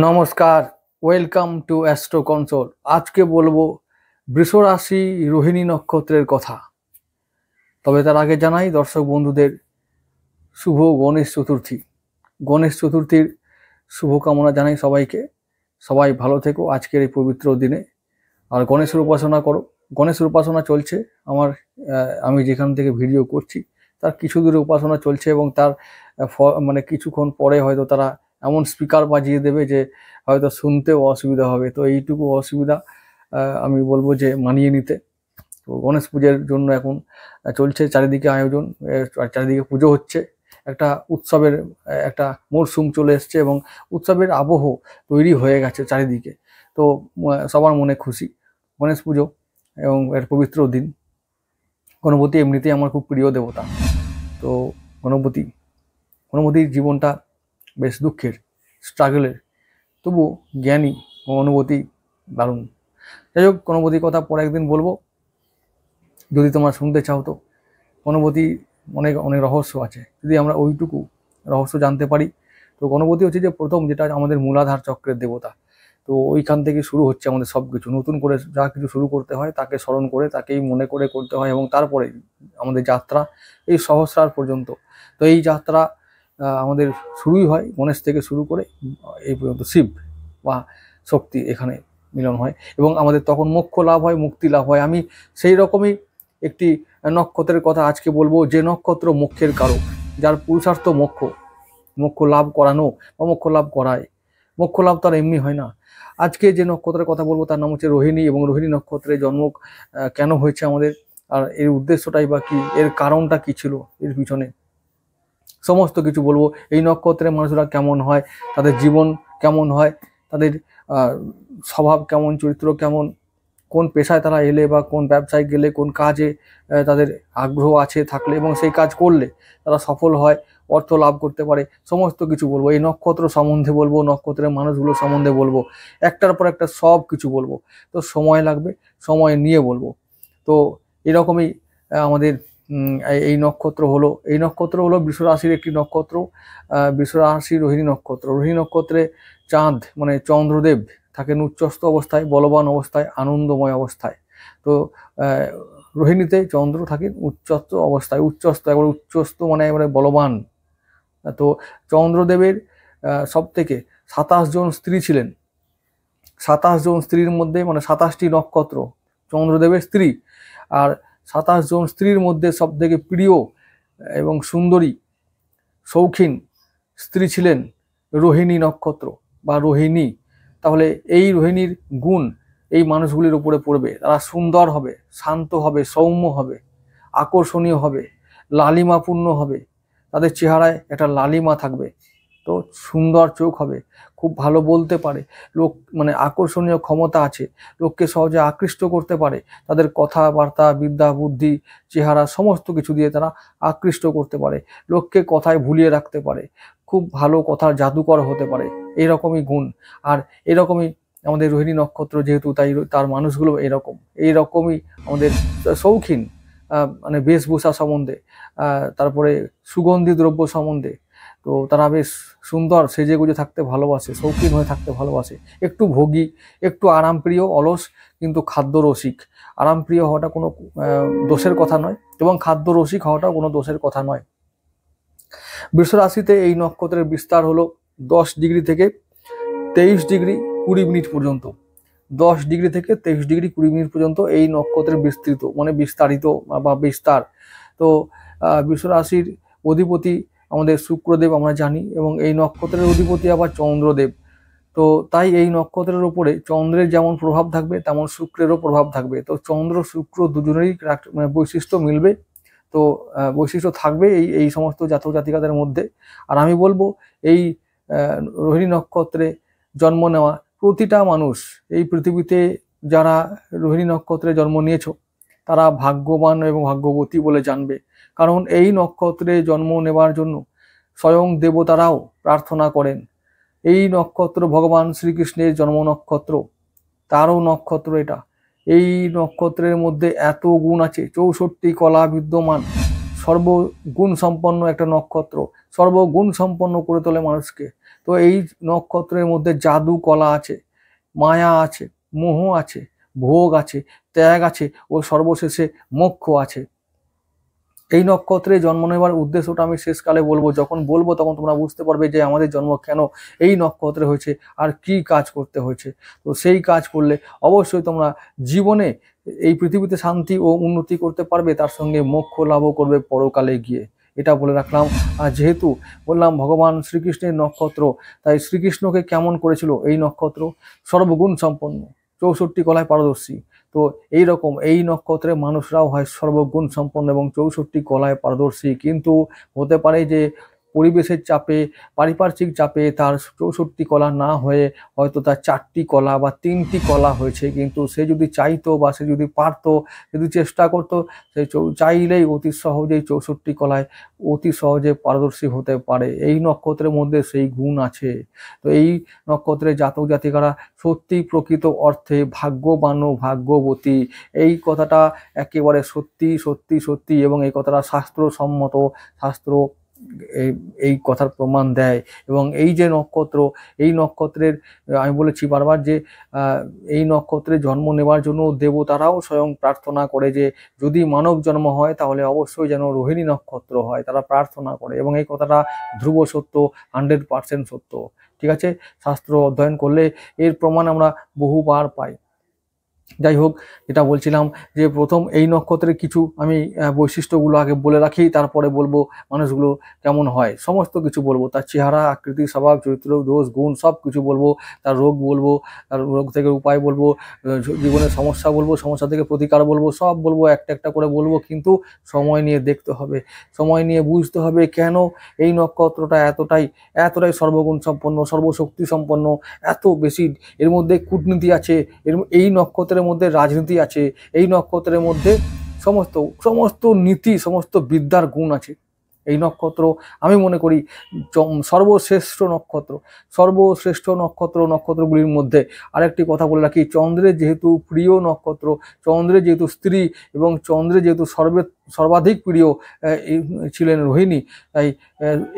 নমস্কার, welcome to astro console. আজকে বলবো বৃষ রাশি রোহিণী নক্ষত্রের কথা। তবে তার আগে জানাই দর্শক বন্ধুদের শুভ গণেশ চতুর্থী। গণেশ চতুর্থীর শুভকামনা জানাই সবাইকে। সবাই ভালো থেকো আজকের এই পবিত্র দিনে। আর গণেশের উপাসনা করো। গণেশের উপাসনা চলছে আমি যেখান থেকে ভিডিও করছি তার কিছু দূরে উপাসনা চলছে, এবং তার মানে কিছুক্ষণ পরে হয়তো তারা এমন স্পিকার বাজিয়ে দেবে যে হয়তো শুনতেও অসুবিধা হবে। তো এইটুকু অসুবিধা আমি বলবো যে মানিয়ে নিতে। তো গণেশ পুজোর জন্য এখন চলছে চারিদিকে আয়োজন, চারিদিকে পুজো হচ্ছে। একটা উৎসবের একটা মরশুম চলে এসছে এবং উৎসবের আবহ তৈরি হয়ে গেছে চারিদিকে। তো সবার মনে খুশি গণেশ পুজো এবং এর পবিত্র দিন। গণপতি এমনিতেই আমার খুব প্রিয় দেবতা। তো গণপতির জীবনটা বেশ দুঃখের, স্ট্রাগলের, তবু জ্ঞানী গণপতি দারুণ। যাই হোক, গণপতির কথা পরে একদিন বলবো যদি তোমরা শুনতে চাও। তো গণপতি অনেক অনেক রহস্য আছে, যদি আমরা ওইটুকু রহস্য জানতে পারি। তো গণপতি হচ্ছে যে প্রথম, যেটা আমাদের মূলাধার চক্রের দেবতা। তো ওইখান থেকে শুরু হচ্ছে আমাদের সব কিছু। নতুন করে যা কিছু শুরু করতে হয় তাকে স্মরণ করে, তাকেই মনে করে করতে হয়, এবং তারপরে আমাদের যাত্রা এই সহস্রার পর্যন্ত। তো এই যাত্রা আমাদের শুরুই হয় গণেশ থেকে শুরু করে এই পর্যন্ত শিব বা শক্তি এখানে মিলন হয়, এবং আমাদের তখন মোক্ষ লাভ হয়, মুক্তি লাভ হয়। আমি সেই রকমই একটি নক্ষত্রের কথা আজকে বলবো, যে নক্ষত্র মোক্ষের কারক, যার পুরুষার্থ মোক্ষ লাভ করানো বা মোক্ষ লাভ করায়। মোক্ষ লাভ তার এমনি হয় না। আজকে যে নক্ষত্রের কথা বলবো তার নাম হচ্ছে রোহিণী, এবং রোহিণী নক্ষত্রে জন্ম কেন হয়েছে আমাদের, আর এর উদ্দেশ্যটাই বা কি, এর কারণটা কি ছিল এর পিছনে, সমস্ত কিছু বলবো। এই নক্ষত্রের মানুষরা কেমন হয়, তাদের জীবন কেমন হয়, তাদের স্বভাব কেমন, চরিত্র কেমন, কোন পেশায় তারা এলে বা কোন ব্যবসায় গেলে, কোন কাজে তাদের আগ্রহ আছে থাকলে এবং সেই কাজ করলে তারা সফল হয়, অর্থ লাভ করতে পারে, সমস্ত কিছু বলবো। এই নক্ষত্র সম্বন্ধে বলবো, নক্ষত্রের মানুষগুলো সম্বন্ধে বলবো, একটার পর একটা সব কিছু বলবো। তো সময় লাগবে, সময় নিয়ে বলবো। তো এরকমই আমাদের এই নক্ষত্র হলো বৃষ রাশির একটি নক্ষত্র। বৃষ রাশি রোহিণী নক্ষত্র। রোহিণী নক্ষত্রে চাঁদ মানে চন্দ্রদেব থাকেন উচ্চস্থ অবস্থায়, বলবান অবস্থায়, আনন্দময় অবস্থায়। তো রোহিণীতে চন্দ্র থাকেন উচ্চস্থ অবস্থায়, একবার উচ্চস্থ মানে এবারে বলবান। তো চন্দ্রদেবের সব থেকে 27 জন স্ত্রী ছিলেন। 27 জন স্ত্রীর মধ্যে, মানে 27টি নক্ষত্র চন্দ্রদেবের স্ত্রী, আর 27 জন স্ত্রীর মধ্যে সব থেকে প্রিয় এবং সুন্দরী শৌখিন স্ত্রী ছিলেন রোহিণী নক্ষত্র বা রোহিণী। তাহলে এই রোহিণীর গুণ এই মানুষগুলির উপরে পড়বে। তারা সুন্দর হবে, শান্ত হবে, সৌম্য হবে, আকর্ষণীয় হবে, লালিমাপূর্ণ হবে। তাদের চেহারায় একটা লালিমা থাকবে। তো সুন্দর চোখ হবে, খুব ভালো বলতে পারে, লোক মানে আকর্ষণীয় ক্ষমতা আছে, লোককে সহজে আকৃষ্ট করতে পারে। তাদের কথাবার্তা, বিদ্যা, বুদ্ধি, চেহারা সমস্ত কিছু দিয়ে তারা আকৃষ্ট করতে পারে, লোককে কথায় ভুলিয়ে রাখতে পারে, খুব ভালো কথার জাদুকর হতে পারে। এইরকমই গুণ। আর এরকমই আমাদের রোহিণী নক্ষত্র যেহেতু, তাই তার মানুষগুলো এইরকমই আমাদের শৌখিন, মানে বেশভূষা সম্বন্ধে, তারপরে সুগন্ধি দ্রব্য সম্বন্ধে। তো তারা বেশ সুন্দর সেজে গুজে থাকতে ভালোবাসে, শৌখিন হয়ে থাকতে ভালোবাসে, একটু ভোগী, একটু আরামপ্রিয়, অলস, কিন্তু খাদ্য রসিক। আরামপ্রিয় হওয়াটা কোনো দোষের কথা নয়, এবং খাদ্য রসিক হওয়াটাও কোনো দোষের কথা নয়। বৃষ রাশিতে এই নক্ষত্রের বিস্তার হলো 10 ডিগ্রি থেকে 23 ডিগ্রি 20 মিনিট পর্যন্ত। 10 ডিগ্রি থেকে 23 ডিগ্রি 20 মিনিট পর্যন্ত এই নক্ষত্রের বিস্তৃত মানে বিস্তারিত বা বিস্তার। তো বৃষ রাশির অধিপতি আমাদের শুক্রদেব আমরা জানি, এবং এই নক্ষত্রের অধিপতি আবার চন্দ্রদেব। তো তাই এই নক্ষত্রের উপরে চন্দ্রের যেমন প্রভাব থাকবে তেমন শুক্রেরও প্রভাব থাকবে। তো চন্দ্র শুক্র দুজনেরই মানে বৈশিষ্ট্য মিলবে। তো বৈশিষ্ট্য থাকবে এই সমস্ত জাতক জাতিকাদের মধ্যে। আর আমি বলবো এই রোহিণী নক্ষত্রে জন্ম নেওয়া প্রতিটা মানুষ এই পৃথিবীতে, যারা রোহিণী নক্ষত্রে জন্ম নিয়েছো তারা ভাগ্যবান এবং ভাগ্যবতী বলে জানবে। কারণ এই নক্ষত্রে জন্ম নেওয়ার জন্য স্বয়ং দেবতারাও প্রার্থনা করেন। এই নক্ষত্র ভগবান শ্রীকৃষ্ণের জন্ম নক্ষত্র, তারও নক্ষত্র এটা। এই নক্ষত্রের মধ্যে এত গুণ আছে, 64 কলা বিদ্যমান, সর্বগুণ সম্পন্ন একটা নক্ষত্র, সর্বগুণ সম্পন্ন করে তোলে মানুষকে। তো তো এই নক্ষত্রের মধ্যে জাদু কলা আছে, মায়া আছে, মোহ আছে, ভোগ আছে, ত্যাগ আছে ও সর্বশেষে মোক্ষ আছে। এই নক্ষত্রে জন্ম নেবার উদ্দেশ্যটা আমি শেষকালে বলবো, যখন বলবো তখন তোমরা বুঝতে পারবে যে আমাদের জন্ম কেন এই নক্ষত্রে হয়েছে আর কি কাজ করতে হয়েছে। তো সেই কাজ করলে অবশ্যই তোমরা জীবনে এই পৃথিবীতে শান্তি ও উন্নতি করতে পারবে, তার সঙ্গে মোক্ষ লাভও করবে পরকালে গিয়ে, এটা বলে রাখলাম। আর যেহেতু বললাম ভগবান শ্রীকৃষ্ণের নক্ষত্র, তাই শ্রীকৃষ্ণকে কেমন করেছিল এই নক্ষত্র? সর্বগুণ সম্পন্ন, 64 কলায় পারদর্শী। তো এইরকম এই নক্ষত্রে মানুষরাও হয় সর্বগুণ সম্পন্ন এবং 64 কলায় পারদর্শী, কিন্তু হতে পারে যে পরিবেশের চাপে, পারিপার্শ্বিক চাপে তার 64 কলা না হয়ে হয়তো তার 4টি কলা বা 3টি কলা হয়েছে। কিন্তু সে যদি চাইতো বা সে যদি পারতো, যদি চেষ্টা করতো, সে চাইলেই অতি সহজেই 64 কলায় অতি সহজে পারদর্শী হতে পারে। এই নক্ষত্রের মধ্যে সেই গুণ আছে। তো এই নক্ষত্রের জাতক জাতিকারা সত্যি প্রকৃত অর্থে ভাগ্যবান ও ভাগ্যবতী, এই কথাটা একেবারে সত্যি সত্যি সত্যি, এবং এই কথাটা শাস্ত্রসম্মত, শাস্ত্র এই কথার প্রমাণ দেয়। এবং এই যে নক্ষত্র, এই নক্ষত্রের আমি বলেছি বারবার যে এই নক্ষত্রে জন্ম নেওয়ার জন্য দেবতারাও স্বয়ং প্রার্থনা করে যে যদি মানব জন্ম হয় তাহলে অবশ্যই যেন রোহিণী নক্ষত্র হয়, তারা প্রার্থনা করে, এবং এই কথাটা ধ্রুব সত্য, 100% সত্য। ঠিক আছে, শাস্ত্র অধ্যয়ন করলে এর প্রমাণ আমরা বহুবার পাই। যাই হোক, যেটা বলছিলাম যে প্রথম এই নক্ষত্রের কিছু আমি বৈশিষ্ট্যগুলো আগে বলে রাখি, তারপরে বলবো মানুষগুলো কেমন হয়, সমস্ত কিছু বলবো, তার চেহারা, আকৃতি, স্বভাব, চরিত্র, দোষ, গুণ সব কিছু বলবো, তার রোগ বলবো, তার রোগ থেকে উপায় বলবো, জীবনের সমস্যা বলবো, সমস্যা থেকে প্রতিকার বলবো, সব বলবো, একটা একটা করে বলবো, কিন্তু সময় নিয়ে দেখতে হবে, সময় নিয়ে বুঝতে হবে কেন এই নক্ষত্রটা এতটাই এতটাই সর্বগুণ সম্পন্ন, সর্বশক্তি সম্পন্ন, এত বেশি এর মধ্যে কূটনীতি আছে, এই নক্ষত্রের মধ্যে রাজনীতি আছে, এই নক্ষত্রের মধ্যে সমস্ত সমস্ত নীতি, সমস্ত বিদ্যার গুণ আছে। এই নক্ষত্র আমি মনে করি সর্বশ্রেষ্ঠ নক্ষত্র, সর্বশ্রেষ্ঠ নক্ষত্রগুলির মধ্যে। আরেকটি কথা বলে রাখি, চন্দ্রের যেহেতু প্রিয় নক্ষত্র, চন্দ্রের যেহেতু স্ত্রী এবং চন্দ্রের যেহেতু সর্বাধিক প্রিয় ছিলেন রোহিণী, তাই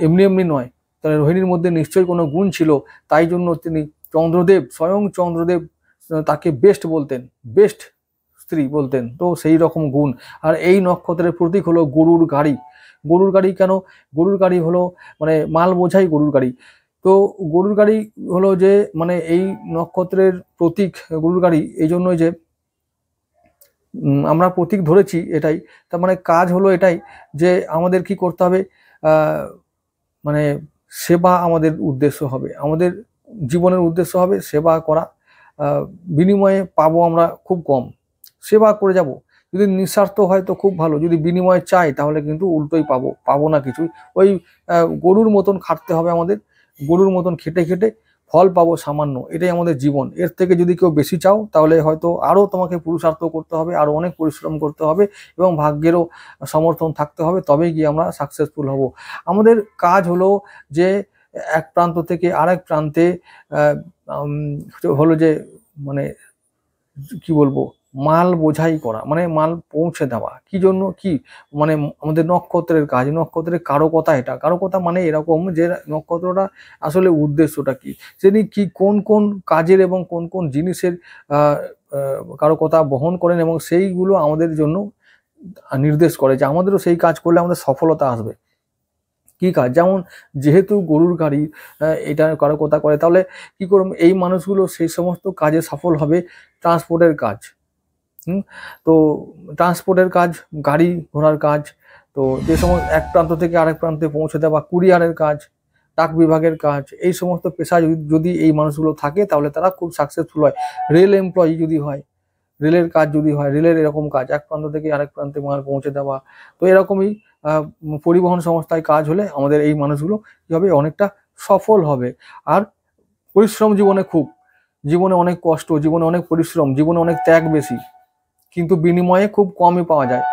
এমনি এমনি নয়, তাহলে রোহিণীর মধ্যে নিশ্চয়ই কোনো গুণ ছিল, তাই জন্য তিনি চন্দ্রদেব, স্বয়ং চন্দ্রদেব তাকে বেস্ট বলতেন, বেস্ট স্ত্রী বলতেন। তো সেই রকম গুণ। আর এই নক্ষত্রের প্রতীক হলো গরুর গাড়ি। গরুর গাড়ি কেন? গরুর গাড়ি হলো মানে মাল বোঝাই গরুর গাড়ি। তো গরুর গাড়ি হলো যে মানে এই নক্ষত্রের প্রতীক গরুর গাড়ি, এই জন্যই যে আমরা প্রতীক ধরেছি এটাই, তার মানে কাজ হলো এটাই যে আমাদের কি করতে হবে, মানে সেবা আমাদের উদ্দেশ্য হবে, আমাদের জীবনের উদ্দেশ্য হবে সেবা করা। বিনিময়ে পাবো আমরা খুব কম, সেবা করে যাব। যদি নিঃস্বার্থ হয় তো খুব ভালো, যদি বিনিময়ে চাই তাহলে কিন্তু উল্টোই পাবো না কিছুই। ওই গরুর মতন খাটতে হবে আমাদের, গরুর মতন খেটে খেটে ফল পাবো সামান্য, এটাই আমাদের জীবন। এর থেকে যদি কেউ বেশি চাও তাহলে হয়তো আরও তোমাকে পুরুষার্থ করতে হবে, আরও অনেক পরিশ্রম করতে হবে এবং ভাগ্যেরও সমর্থন থাকতে হবে, তবেই গিয়ে আমরা সাকসেসফুল হব। আমাদের কাজ হলো যে এক প্রান্ত থেকে আরেক প্রান্তে হলো যে মানে কি বলবো, মাল বোঝাই করা, মানে মাল পৌঁছে দেওয়া। কি জন্য কি মানে আমাদের নক্ষত্রের কাজ, নক্ষত্রের কারকতা, এটা কারকতা মানে এরকম যে নক্ষত্রটা আসলে উদ্দেশ্যটা কি, তিনি কি কোন কোন কাজের এবং কোন কোন জিনিসের কারকতা বহন করেন, এবং সেইগুলো আমাদের জন্য নির্দেশ করে যে আমাদেরও সেই কাজ করলে আমাদের সফলতা আসবে। কি কাজ? যেমন যেহেতু গরুর গাড়ি এটা কারকতা করে, তাহলে কি করব, এই মানুষগুলো সেই সমস্ত কাজে সফল হবে। ট্রান্সপোর্টের কাজ, তো ট্রান্সপোর্টের কাজ, গাড়ি ঘোড়ার কাজ, তো যে সমস্ত এক প্রান্ত থেকে আরেক প্রান্তে পৌঁছে দেওয়া, কুরিয়ারের কাজ, ডাক বিভাগের কাজ, এই সমস্ত পেশা যদি এই মানুষগুলো থাকে তাহলে তারা খুব সাকসেসফুল হয়। রেল এমপ্লয়ি যদি হয়, রেলের কাজ যদি হয়, রেলের এরকম কাজ, এক প্রান্ত থেকে আরেক প্রান্তে মাল পৌঁছে দেওয়া, তো এরকমই পরিবহন সংস্থায় কাজ হলে আমাদের এই মানুষগুলো কী হবে, অনেকটা সফল হবে। আর পরিশ্রম জীবনে অনেক কষ্ট, জীবনে অনেক পরিশ্রম, জীবনে অনেক ত্যাগ বেশি, কিন্তু বিনিময়ে খুব কমই পাওয়া যায়,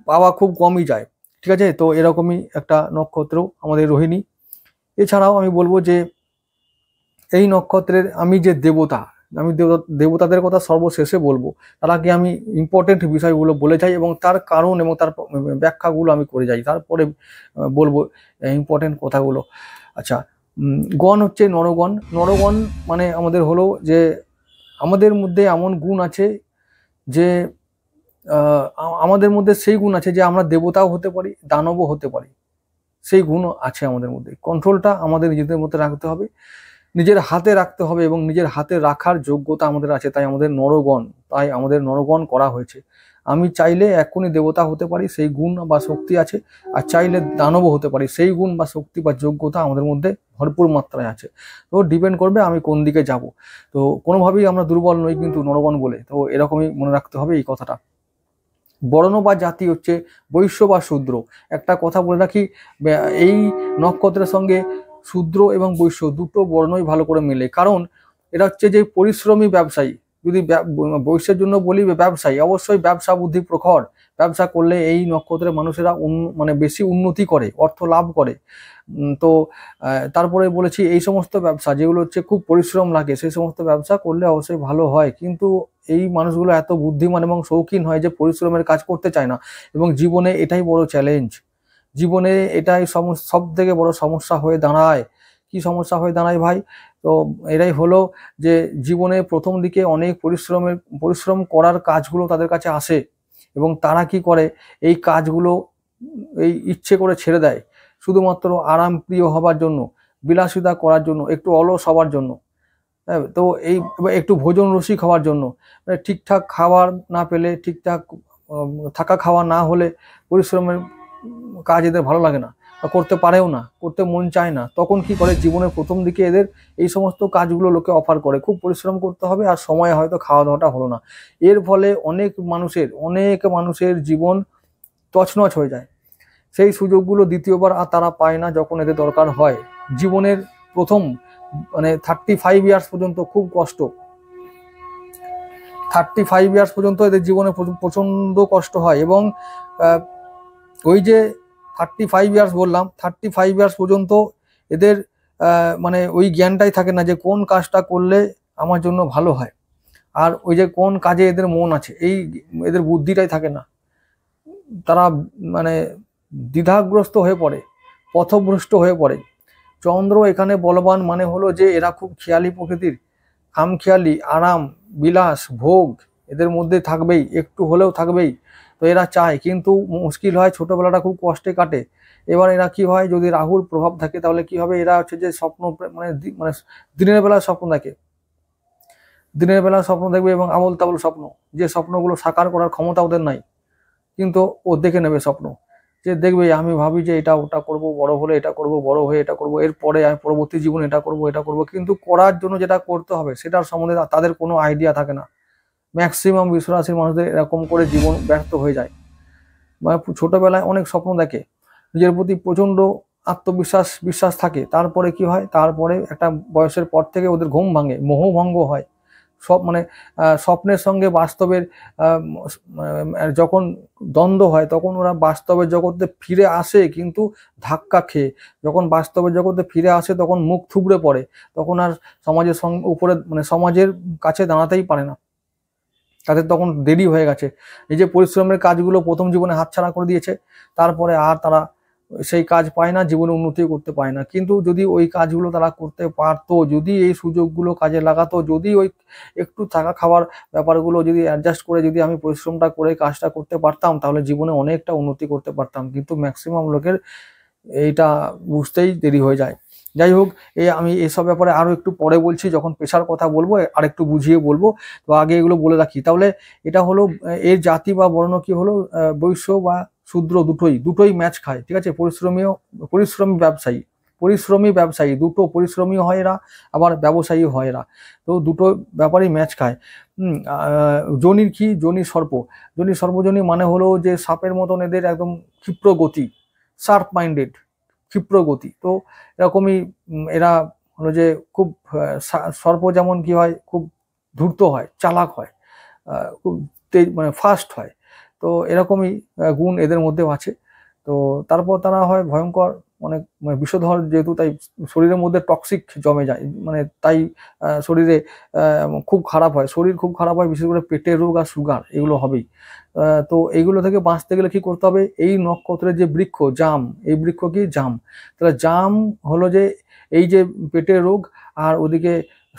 পাওয়া খুব কমই যায়। ঠিক আছে, তো এরকমই একটা নক্ষত্র আমাদের রোহিণী। এছাড়াও আমি বলবো যে এই নক্ষত্রের আমি যে দেবতা, আমি দেবতাদের কথা সর্বশেষে বলবো, তার আগে আমি ইম্পর্টেন্ট বিষয়গুলো বলে যাই এবং তার কারণ এবং তার ব্যাখ্যাগুলো আমি করে যাই, তারপরে বলবো ইম্পর্টেন্ট কথাগুলো। আচ্ছা, গণ হচ্ছে নরগণ। নরগণ মানে আমাদের হলো যে আমাদের মধ্যে এমন গুণ আছে যে আমাদের মধ্যে সেই গুণ আছে যে আমরা দেবতাও হতে পারি, দানবও হতে পারি। সেই গুণ আছে আমাদের মধ্যে। কন্ট্রোলটা আমাদের নিজেদের মধ্যে রাখতে হবে, নিজের হাতে রাখতে হবে, এবং নিজের হাতে রাখার যোগ্যতা আমাদের আছে। তাই আমাদের নরগণ করা হয়েছে। আমি চাইলে এক্ষুনি দেবতা হতে পারি, সেই গুণ বা শক্তি আছে। আর চাইলে দানবও হতে পারি, সেই গুণ বা শক্তি বা যোগ্যতা আমাদের মধ্যে ভরপুর মাত্রায় আছে। তো ডিপেন্ড করবে আমি কোন দিকে যাব। তো কোনোভাবেই আমরা দুর্বল নই কিন্তু নরগণ বলে। তো এরকমই মনে রাখতে হবে এই কথাটা। বর্ণ বা জাতি হচ্ছে বৈশ্য বা শূদ্র। একটা কথা বলে রাখি, এই নক্ষত্রের সঙ্গে শূদ্র এবং বৈশ্য দুটো বর্ণই ভালো করে মেলে। কারণ এটা হচ্ছে যে পরিশ্রমী ব্যবসায়ী। যদি বৈশ্যের জন্য বলি ব্যবসায়ী, অবশ্যই ব্যবসা বুদ্ধি প্রখর। ব্যবসা করলে এই নক্ষত্রের মানুষেরা মানে বেশি উন্নতি করে, অর্থ লাভ করে। তো তারপরে বলেছি এই সমস্ত ব্যবসা যেগুলো হচ্ছে খুব পরিশ্রম লাগে, সেই সমস্ত ব্যবসা করলে অবশ্যই ভালো হয়। কিন্তু এই মানুষগুলো এত বুদ্ধিমান এবং শৌখিন হয় যে পরিশ্রমের কাজ করতে চায় না। এবং জীবনে এটাই বড় চ্যালেঞ্জ, জীবনে এটাই সব থেকে বড় সমস্যা হয়ে দাঁড়ায়। কি সমস্যা হয়ে দাঁড়ায় ভাই? তো এটাই হলো যে জীবনে প্রথম দিকে অনেক পরিশ্রম করার কাজগুলো তাদের কাছে আসে, এবং তারা কি করে এই কাজগুলো এই ইচ্ছে করে ছেড়ে দেয় শুধুমাত্র আরাম প্রিয় হবার জন্য, বিলাসিতা করার জন্য, একটু অলস হবার জন্য। তো এই একটু ভোজন রসিক হওয়ার জন্য, ঠিকঠাক খাবার না পেলে, ঠিকঠাক থাকা খাওয়া না হলে পরিশ্রমের কাজ এদের ভালো লাগে না, বা করতে পারেও না, করতে মন চায় না। তখন কি করে, জীবনের প্রথম দিকে এদের এই সমস্ত কাজগুলো লোকে অফার করে, খুব পরিশ্রম করতে হবে আর সময় হয়তো খাওয়া দাওয়াটা হলো না। এর ফলে অনেক মানুষের জীবন তছনছ হয়ে যায়। সেই সুযোগগুলো দ্বিতীয়বার আর তারা পায় না যখন এদের দরকার হয়। জীবনের প্রথম মানে 35 ইয়ার্স পর্যন্ত খুব কষ্ট, 35 ইয়ার্স পর্যন্ত এদের জীবনে প্রচন্ড কষ্ট হয়। এবং ওই যে 35 ইয়ার্স বললাম, 35 ইয়ার্স পর্যন্ত এদের মানে ওই জ্ঞানটাই থাকে না যে কোন কাজটা করলে আমার জন্য ভালো হয়, আর ওই যে কোন কাজে এদের মন আছে, এই এদের বুদ্ধিটাই থাকে না। তারা মানে দ্বিধাগ্রস্ত হয়ে পড়ে, পথভ্রষ্ট হয়ে পড়ে। চন্দ্র এখানে বলবান মানে হলো যে এরা খুব খেয়ালি প্রকৃতির, খামখেয়ালি, আরাম বিলাস ভোগ এদের মধ্যে থাকবেই, একটু হলেও থাকবেই। তো এরা চায়, কিন্তু মুশকিল হয়, ছোটবেলাটা খুব কষ্টে কাটে। এবার এরা কি হয়, যদি রাহুর প্রভাব থাকে তাহলে কি হবে, এরা হচ্ছে যে স্বপ্ন মানে মানে দিনের বেলা স্বপ্ন দেখে, দিনের বেলা স্বপ্ন দেখবে, এবং আবল তাবল স্বপ্ন, যে স্বপ্নগুলো সাকার করার ক্ষমতা ওদের নাই, কিন্তু ও দেখে নেবে স্বপ্ন। যে দেখবে আমি ভাবি যে এটা ওটা করব, বড় হলে এটা করব, বড় হয়ে এটা করব, এরপরে আমি পরবর্তী জীবনে এটা করব, কিন্তু করার জন্য যেটা করতে হবে সেটার সম্বন্ধে তাদের কোনো আইডিয়া থাকে না। ম্যাক্সিমাম বিশ্বরাশির মানুষদের এরকম করে জীবন ব্যর্থ হয়ে যায়। মানে ছোটবেলায় অনেক স্বপ্ন দেখে, নিজের প্রতি প্রচন্ড বিশ্বাস থাকে, তারপরে কি হয়, তারপরে একটা বয়সের পর থেকে ওদের ঘুম ভাঙে, মোহভঙ্গ হয়। সব মানে স্বপ্নের সঙ্গে বাস্তবের যখন দ্বন্দ্ব হয় তখন ওরা বাস্তবের জগতে ফিরে আসে, কিন্তু ধাক্কা খেয়ে। যখন বাস্তবের জগতে ফিরে আসে তখন মুখ থুবড়ে পড়ে, তখন আর সমাজের উপরে মানে সমাজের কাছে দাঁড়াতেই পারে না, তাদের তখন দেরি হয়ে গেছে। এই যে পরিশ্রমের কাজগুলো প্রথম জীবনে হাতছাড়া করে দিয়েছে, তারপরে আর তারা সেই কাজ পায় না, জীবনে উন্নতি করতে পায় না। কিন্তু যদি ওই কাজগুলো তারা করতে পারতো, যদি এই সুযোগগুলো কাজে লাগাতো, যদি ওই একটু থাকা খাওয়ার ব্যাপারগুলো যদি অ্যাডজাস্ট করে যদি আমি পরিশ্রমটা করে কাজটা করতে পারতাম, তাহলে জীবনে অনেকটা উন্নতি করতে পারতাম। কিন্তু ম্যাক্সিমাম লোকের এইটা বুঝতেই দেরি হয়ে যায়। যাই হোক, আমি এসব ব্যাপারে আরো একটু পরে বলছি, যখন পেশার কথা বলবো আর একটু বুঝিয়ে বলবো। তো আগে এগুলো বলে রাখি। তাহলে এটা হলো এর জাতি বা বর্ণ কি হলো, বৈশ্য বা শূদ্র দুটোই ম্যাচ খায়, ঠিক আছে। পরিশ্রমী ব্যবসায়ী দুটো, পরিশ্রমী হয় এরা, আবার ব্যবসায়ী হয় এরা। তো দুটো ব্যাপারেই ম্যাচ খায়। যোনির কি, সর্বজনী মানে হলো যে সাপের মতন এদের একদম ক্ষিপ্র গতি, শার্প মাইন্ডেড, ক্ষিপ্র গতি। তো এরকমই এরা হলো যে খুব সর্প যেমন কি হয়, খুব ধূর্ত হয়, চালাক হয়, খুব তেজ মানে ফাস্ট হয়। তো এরকমই গুণ এদের মধ্যেও আছে। তো তারপর তারা হয় ভয়ঙ্কর, অনেক বিষধর, যেহেতু তাই শরীরের মধ্যে টক্সিক জমে যায়, মানে তাই শরীরে খুব খারাপ হয়, শরীর খুব খারাপ হয়, বিশেষ করে পেটের রোগ আর সুগার এগুলো হবেই। তো এইগুলো থেকে বাঁচতে গেলে কি করতে হবে, এই নক্ষত্রের যে বৃক্ষ জাম, এই বৃক্ষ কি জাম, তাহলে জাম হলো যে এই যে পেটের রোগ আর ওদিকে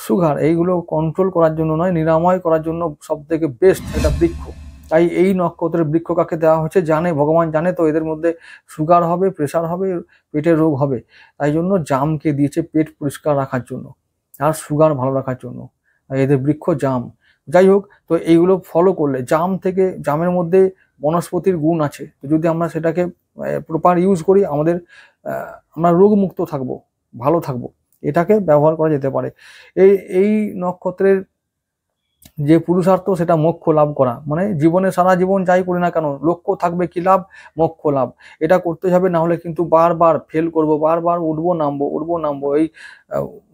সুগার, এইগুলো কন্ট্রোল করার জন্য নয়, নিরাময় করার জন্য সব থেকে বেস্ট এটা বৃক্ষ। তাই এই নক্ষত্রের বৃক্ষ কাকে দেওয়া হচ্ছে জানে, ভগবান জানে তো এদের মধ্যে সুগার হবে, প্রেশার হবে, পেটের রোগ হবে, তাই জন্য জামকে দিয়েছে পেট পরিষ্কার রাখার জন্য আর সুগার ভালো রাখার জন্য, এদের বৃক্ষ জাম। যাই হোক, তো এইগুলো ফলো করলে জাম থেকে, জামের মধ্যে বনস্পতির গুণ আছে, তো যদি আমরা সেটাকে প্রপার ইউজ করি আমরা রোগমুক্ত থাকবো, ভালো থাকবো, এটাকে ব্যবহার করা যেতে পারে। এই নক্ষত্রের যে পুরুষার্থ সেটা মোক্ষ লাভ করা, মানে জীবনে সারা জীবন যাই করি না কেন লক্ষ্য থাকবে কি লাভ, মোক্ষ লাভ। এটা করতে হবে, না হলে কিন্তু বারবার ফেল করব, বারবার উঠবো নামবো, এই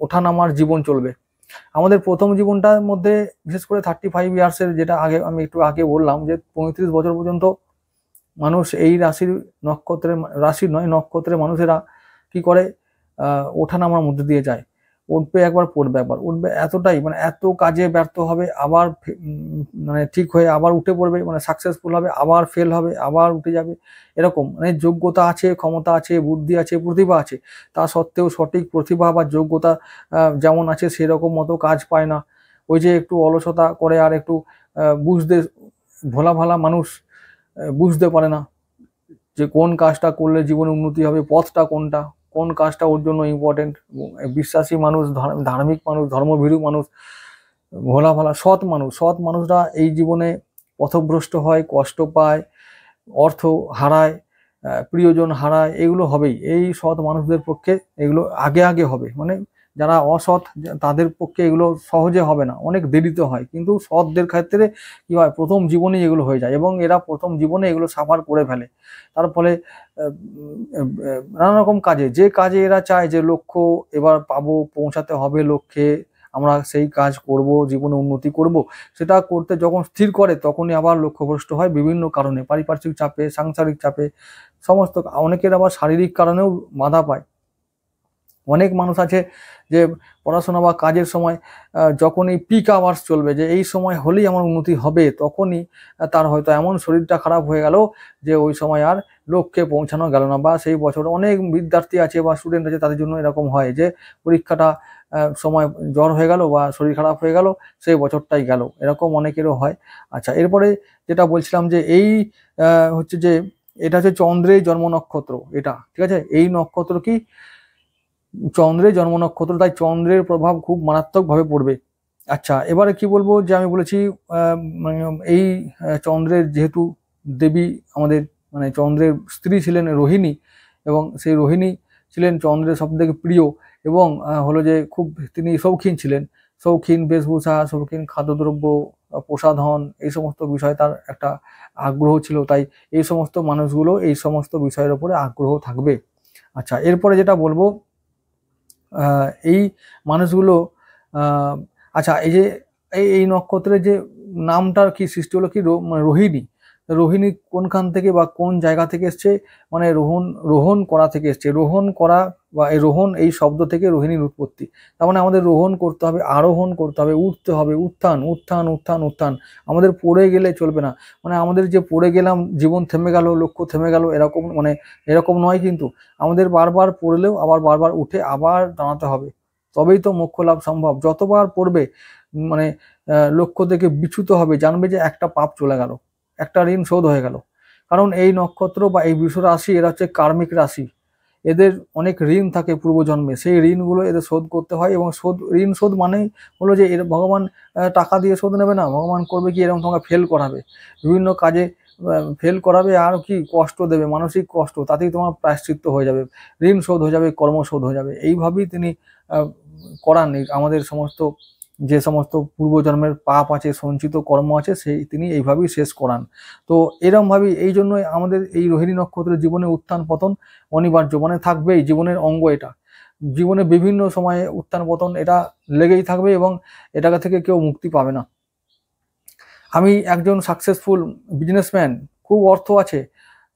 ওঠা নামার জীবন চলবে। আমাদের প্রথম জীবনটার মধ্যে বিশেষ করে 35 ইয়ার্সের, যেটা আগে আমি একটু আগে বললাম যে 35 বছর পর্যন্ত মানুষ এই রাশির নক্ষত্রের মানুষেরা কি করে, ওঠা নামার মধ্যে দিয়ে যায়, উঠবে একবার পড়বে একবার, উঠবে এতটাই মানে এত কাজে ব্যর্থ হবে, আবার মানে ঠিক হয়ে আবার উঠে পড়বে, মানে সাকসেসফুল হবে, আবার ফেল হবে, আবার উঠে যাবে, এরকম। মানে যোগ্যতা আছে, ক্ষমতা আছে, বুদ্ধি আছে, প্রতিভা আছে, তা সত্ত্বেও সঠিক প্রতিভা বা যোগ্যতা যেমন আছে সেরকম মতো কাজ পায় না। ওই যে একটু অলসতা করে আর একটু বুঝতে ভোলা ভালা মানুষ বুঝতে পারে না যে কোন কাজটা করলে জীবনে উন্নতি হবে, পথটা কোনটা, কোন কাজটা ওর জন্য ইম্পর্টেন্ট। বিশ্বাসী মানুষ, ধার্মিক মানুষ, ধর্মভীরু মানুষ, ভোলা ভালা সৎ মানুষরা এই জীবনে পথভ্রষ্ট হয়, কষ্ট পায়, অর্থ হারায়, প্রিয়জন হারায়, এগুলো হবেই। এই সৎ মানুষদের পক্ষে এগুলো আগে হবে, মানে যারা অসৎ তাদের পক্ষে এগুলো সহজে হবে না, অনেক দেরিতে হয়, কিন্তু সৎদের ক্ষেত্রে কি হয়, প্রথম জীবনেই এগুলো হয়ে যায় এবং এরা প্রথম জীবনে এগুলো সাফার করে ফেলে। তার ফলে নানা রকম কাজে, যে কাজে এরা চায় যে লক্ষ্য এবার পাবো, পৌঁছাতে হবে লক্ষ্যে, আমরা সেই কাজ করব, জীবনে উন্নতি করব, সেটা করতে যখন স্থির করে তখনই আবার লক্ষ্যভ্রষ্ট হয় বিভিন্ন কারণে, পারিপার্শ্বিক চাপে, সাংসারিক চাপে, সমস্ত। অনেকের আবার শারীরিক কারণেও বাধা পায়। অনেক মানুষ আছে যে পড়াশোনা বা কাজের সময় যখনই পিক আওয়ার্স চলবে, যে এই সময় হলেই আমার উন্নতি হবে, তখনই তার হয়তো এমন শরীরটা খারাপ হয়ে গেল যে ওই সময় আর লক্ষ্যে পৌঁছানো গেল না। বা সেই বছর অনেক বিদ্যার্থী আছে বা স্টুডেন্ট আছে, তাদের জন্য এরকম হয় যে পরীক্ষাটা সময় জ্বর হয়ে গেল বা শরীর খারাপ হয়ে গেল, সেই বছরটাই গেল, এরকম অনেকেরও হয়। আচ্ছা, এরপরে যেটা বলছিলাম যে এই হচ্ছে যে এটা হচ্ছে চন্দ্রের জন্ম নক্ষত্র, এটা ঠিক আছে, এই নক্ষত্র কি চন্দ্রের জন্ম নক্ষত্র, তাই চন্দ্রের প্রভাব খুব মারাত্মকভাবে পড়বে। আচ্ছা, এবারে কি বলবো, যে আমি বলেছি এই চন্দ্রের যেহেতু দেবী আমাদের, মানে চন্দ্রের স্ত্রী ছিলেন রোহিণী, এবং সেই রোহিণী ছিলেন চন্দ্রের সব থেকে প্রিয়, এবং হলো যে খুব তিনি শৌখিন ছিলেন, শৌখিন বেশভূষা, শৌখিন খাদ্যদ্রব্য, প্রসাধন, এই সমস্ত বিষয়ে তার একটা আগ্রহ ছিল, তাই এই সমস্ত মানুষগুলো এই সমস্ত বিষয়ের উপরে আগ্রহ থাকবে। আচ্ছা, এরপরে যেটা বলবো, এই মানুষগুলো আচ্ছা, এই যে এই নক্ষত্রের যে নামটার কি সৃষ্টি হলো কি, মানে রোহিণী, রোহিণী কোনখান থেকে বা কোন জায়গা থেকে এসছে, মানে রোহণ করা থেকে এসছে, রোহণ করা বা এই রোহণ এই শব্দ থেকে রোহিণীর উৎপত্তি। তার মানে আমাদের রোহণ করতে হবে, আরোহণ করতে হবে, উঠতে হবে, উত্থান উত্থান উত্থান উত্থান, আমাদের পড়ে গেলে চলবে না, মানে আমাদের যে পড়ে গেলাম জীবন থেমে গেল, লক্ষ্য থেমে গেল, এরকম মানে এরকম নয়, কিন্তু আমাদের বারবার পড়লেও আবার বারবার উঠে আবার দাঁড়াতে হবে, তবেই তো মোক্ষ লাভ সম্ভব। যতবার পড়বে মানে লক্ষ্য থেকে বিচ্যুত হবে, জানবে যে একটা পাপ চলে গেল, একটা ঋণ শোধ হয়ে গেল। কারণ এই নক্ষত্র বা এই বৃষ রাশি এরা হচ্ছে কার্মিক রাশি, এদের অনেক ঋণ থাকে পূর্বজন্মে, সেই ঋণগুলো এদের শোধ করতে হয়, এবং ঋণ শোধ মানেই হলো যে এর ভগবান টাকা দিয়ে শোধ নেবে না, ভগবান করবে কি, এরকম তোমাকে ফেল করাবে, বিভিন্ন কাজে ফেল করাবে, আর কি কষ্ট দেবে, মানসিক কষ্ট, তাতেই তোমার প্রায়শ্চিত্ত হয়ে যাবে, ঋণ শোধ হয়ে যাবে, কর্ম শোধ হয়ে যাবে। এইভাবেই তিনি করান আমাদের সমস্ত, যে সমস্ত পূর্বজন্মের পাপ আছে, সঞ্চিত কর্ম আছে, সেই তিনি এইভাবেই শেষ করান। তো এরকমভাবেই, এই জন্যই আমাদের এই রোহিণী নক্ষত্রের জীবনে উত্থান পতন অনিবার্য, মানে থাকবেই, জীবনের অঙ্গ এটা, জীবনে বিভিন্ন সময়ে উত্থান পতন এটা লেগেই থাকবে, এবং এটা থেকে কেউ মুক্তি পাবে না। আমি একজন সাকসেসফুল বিজনেসম্যান, খুব অর্থ আছে,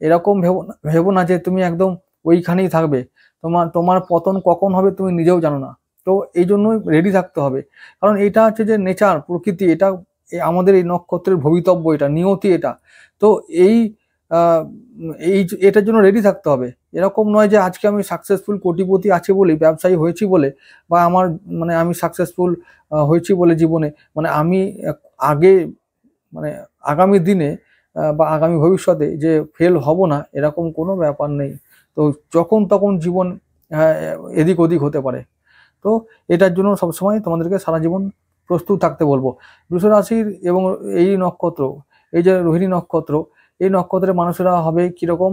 এরকম ভেবো না যে তুমি একদম ওইখানেই থাকবে, তোমার পতন কখন হবে তুমি নিজেও জানো না। তো এই জন্যই রেডি থাকতে হবে, কারণ এটা হচ্ছে যে নেচার, প্রকৃতি, এটা আমাদের এই নক্ষত্রের ভবিতব্য, এটা নিয়তি, এটা। তো এই এই এটার জন্য রেডি থাকতে হবে। এরকম নয় যে আজকে আমি সাকসেসফুল কোটিপতি আছে বলে, ব্যবসায়ী হয়েছি বলে, বা আমার মানে আমি সাকসেসফুল হয়েছি বলে জীবনে, মানে আমি আগে মানে আগামী দিনে বা আগামী ভবিষ্যতে যে ফেল হব না, এরকম কোনো ব্যাপার নেই। তো যখন তখন জীবন এদিক ওদিক হতে পারে। তো এটার জন্য সবসময় তোমাদেরকে সারা জীবন প্রস্তুত থাকতে বলবো। বৃষ রাশির এবং এই নক্ষত্র, এই যে রোহিণী নক্ষত্র, এই নক্ষত্রের মানুষেরা হবে কিরকম,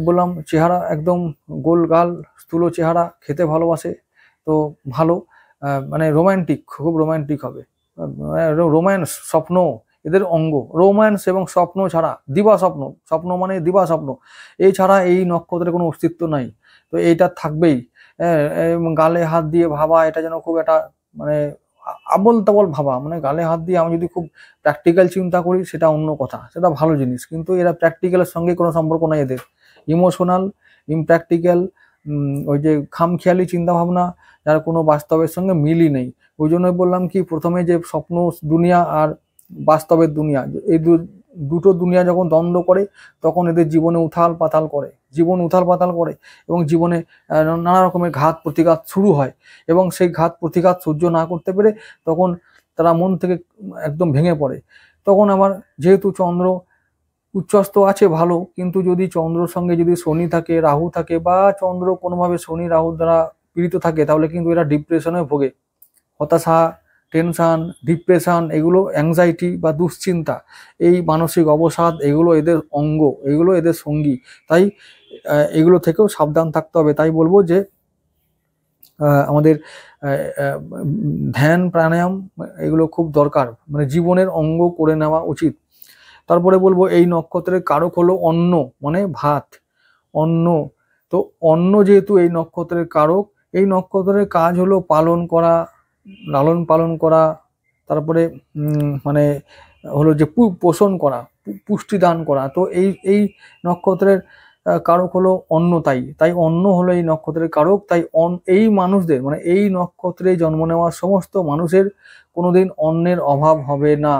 বললাম চেহারা একদম গোলগাল স্থূল চেহারা, খেতে ভালোবাসে, তো ভালো, মানে রোমান্টিক, খুব রোমান্টিক হবে, রোম্যান্স স্বপ্ন এদের অঙ্গ। রোম্যান্স এবং স্বপ্ন ছাড়া, দিবা স্বপ্ন, স্বপ্ন মানে দিবা স্বপ্ন, এই ছাড়া এই নক্ষত্রের কোনো অস্তিত্ব নাই। তো এইটা থাকবেই। গালে হাত দিয়ে ভাবা, এটা যেন খুব একটা মানে আবল তাবল ভাবা, মানে গালে হাত দিয়ে আমি যদি খুব প্র্যাকটিক্যাল চিন্তা করি সেটা অন্য কথা, সেটা ভালো জিনিস, কিন্তু এরা প্র্যাকটিক্যালের সঙ্গে কোনো সম্পর্ক নাই এদের। ইমোশনাল, ইমপ্র্যাকটিক্যাল, ওই যে খামখেয়ালি চিন্তা ভাবনা, যার কোনো বাস্তবের সঙ্গে মিলই নেই। ওই জন্যই বললাম কি প্রথমে যে স্বপ্ন দুনিয়া আর বাস্তবের দুনিয়া, এই দুটো দুনিয়া যখন দ্বন্দ্ব করে, তখন এদের জীবনে উথাল পাতাল করে, জীবন উথাল পাতাল করে, এবং জীবনে নানা রকমের ঘাত প্রতিঘাত শুরু হয়, এবং সেই ঘাত প্রতিঘাত সহ্য না করতে পেরে তখন তারা মন থেকে একদম ভেঙে পড়ে। তখন আবার যেহেতু চন্দ্র উচ্চস্থ আছে ভালো, কিন্তু যদি চন্দ্রর সঙ্গে যদি শনি থাকে, রাহু থাকে, বা চন্দ্র কোনোভাবে শনি রাহু দ্বারা পীড়িত থাকে, তাহলে কিন্তু এরা ডিপ্রেশনে ভোগে। হতাশা, টেনশন, ডিপ্রেশন, এগুলো অ্যাংজাইটি বা দুশ্চিন্তা, এই মানসিক অবসাদ, এগুলো এদের অঙ্গ, এগুলো এদের সঙ্গী। তাই এগুলো থেকেও সাবধান থাকতে হবে। তাই বলবো যে আমাদের ধ্যান প্রাণায়াম এগুলো খুব দরকার, মানে জীবনের অঙ্গ করে নেওয়া উচিত। তারপরে বলবো এই নক্ষত্রের কারক হলো অন্ন, মানে ভাত, অন্ন। তো অন্ন যেহেতু এই নক্ষত্রের কারক, এই নক্ষত্রের কাজ হলো পালন করা, লালন পালন করা, তারপরে মানে হলো যে পোষণ করা, পুষ্টি দান করা। তো এই এই নক্ষত্রের কারক হলো অন্ন, তাই তাই অন্ন হলো এই নক্ষত্রের কারক। তাই এই মানুষদের, মানে এই নক্ষত্রে জন্ম নেওয়া সমস্ত মানুষের কোনোদিন অন্নের অভাব হবে না।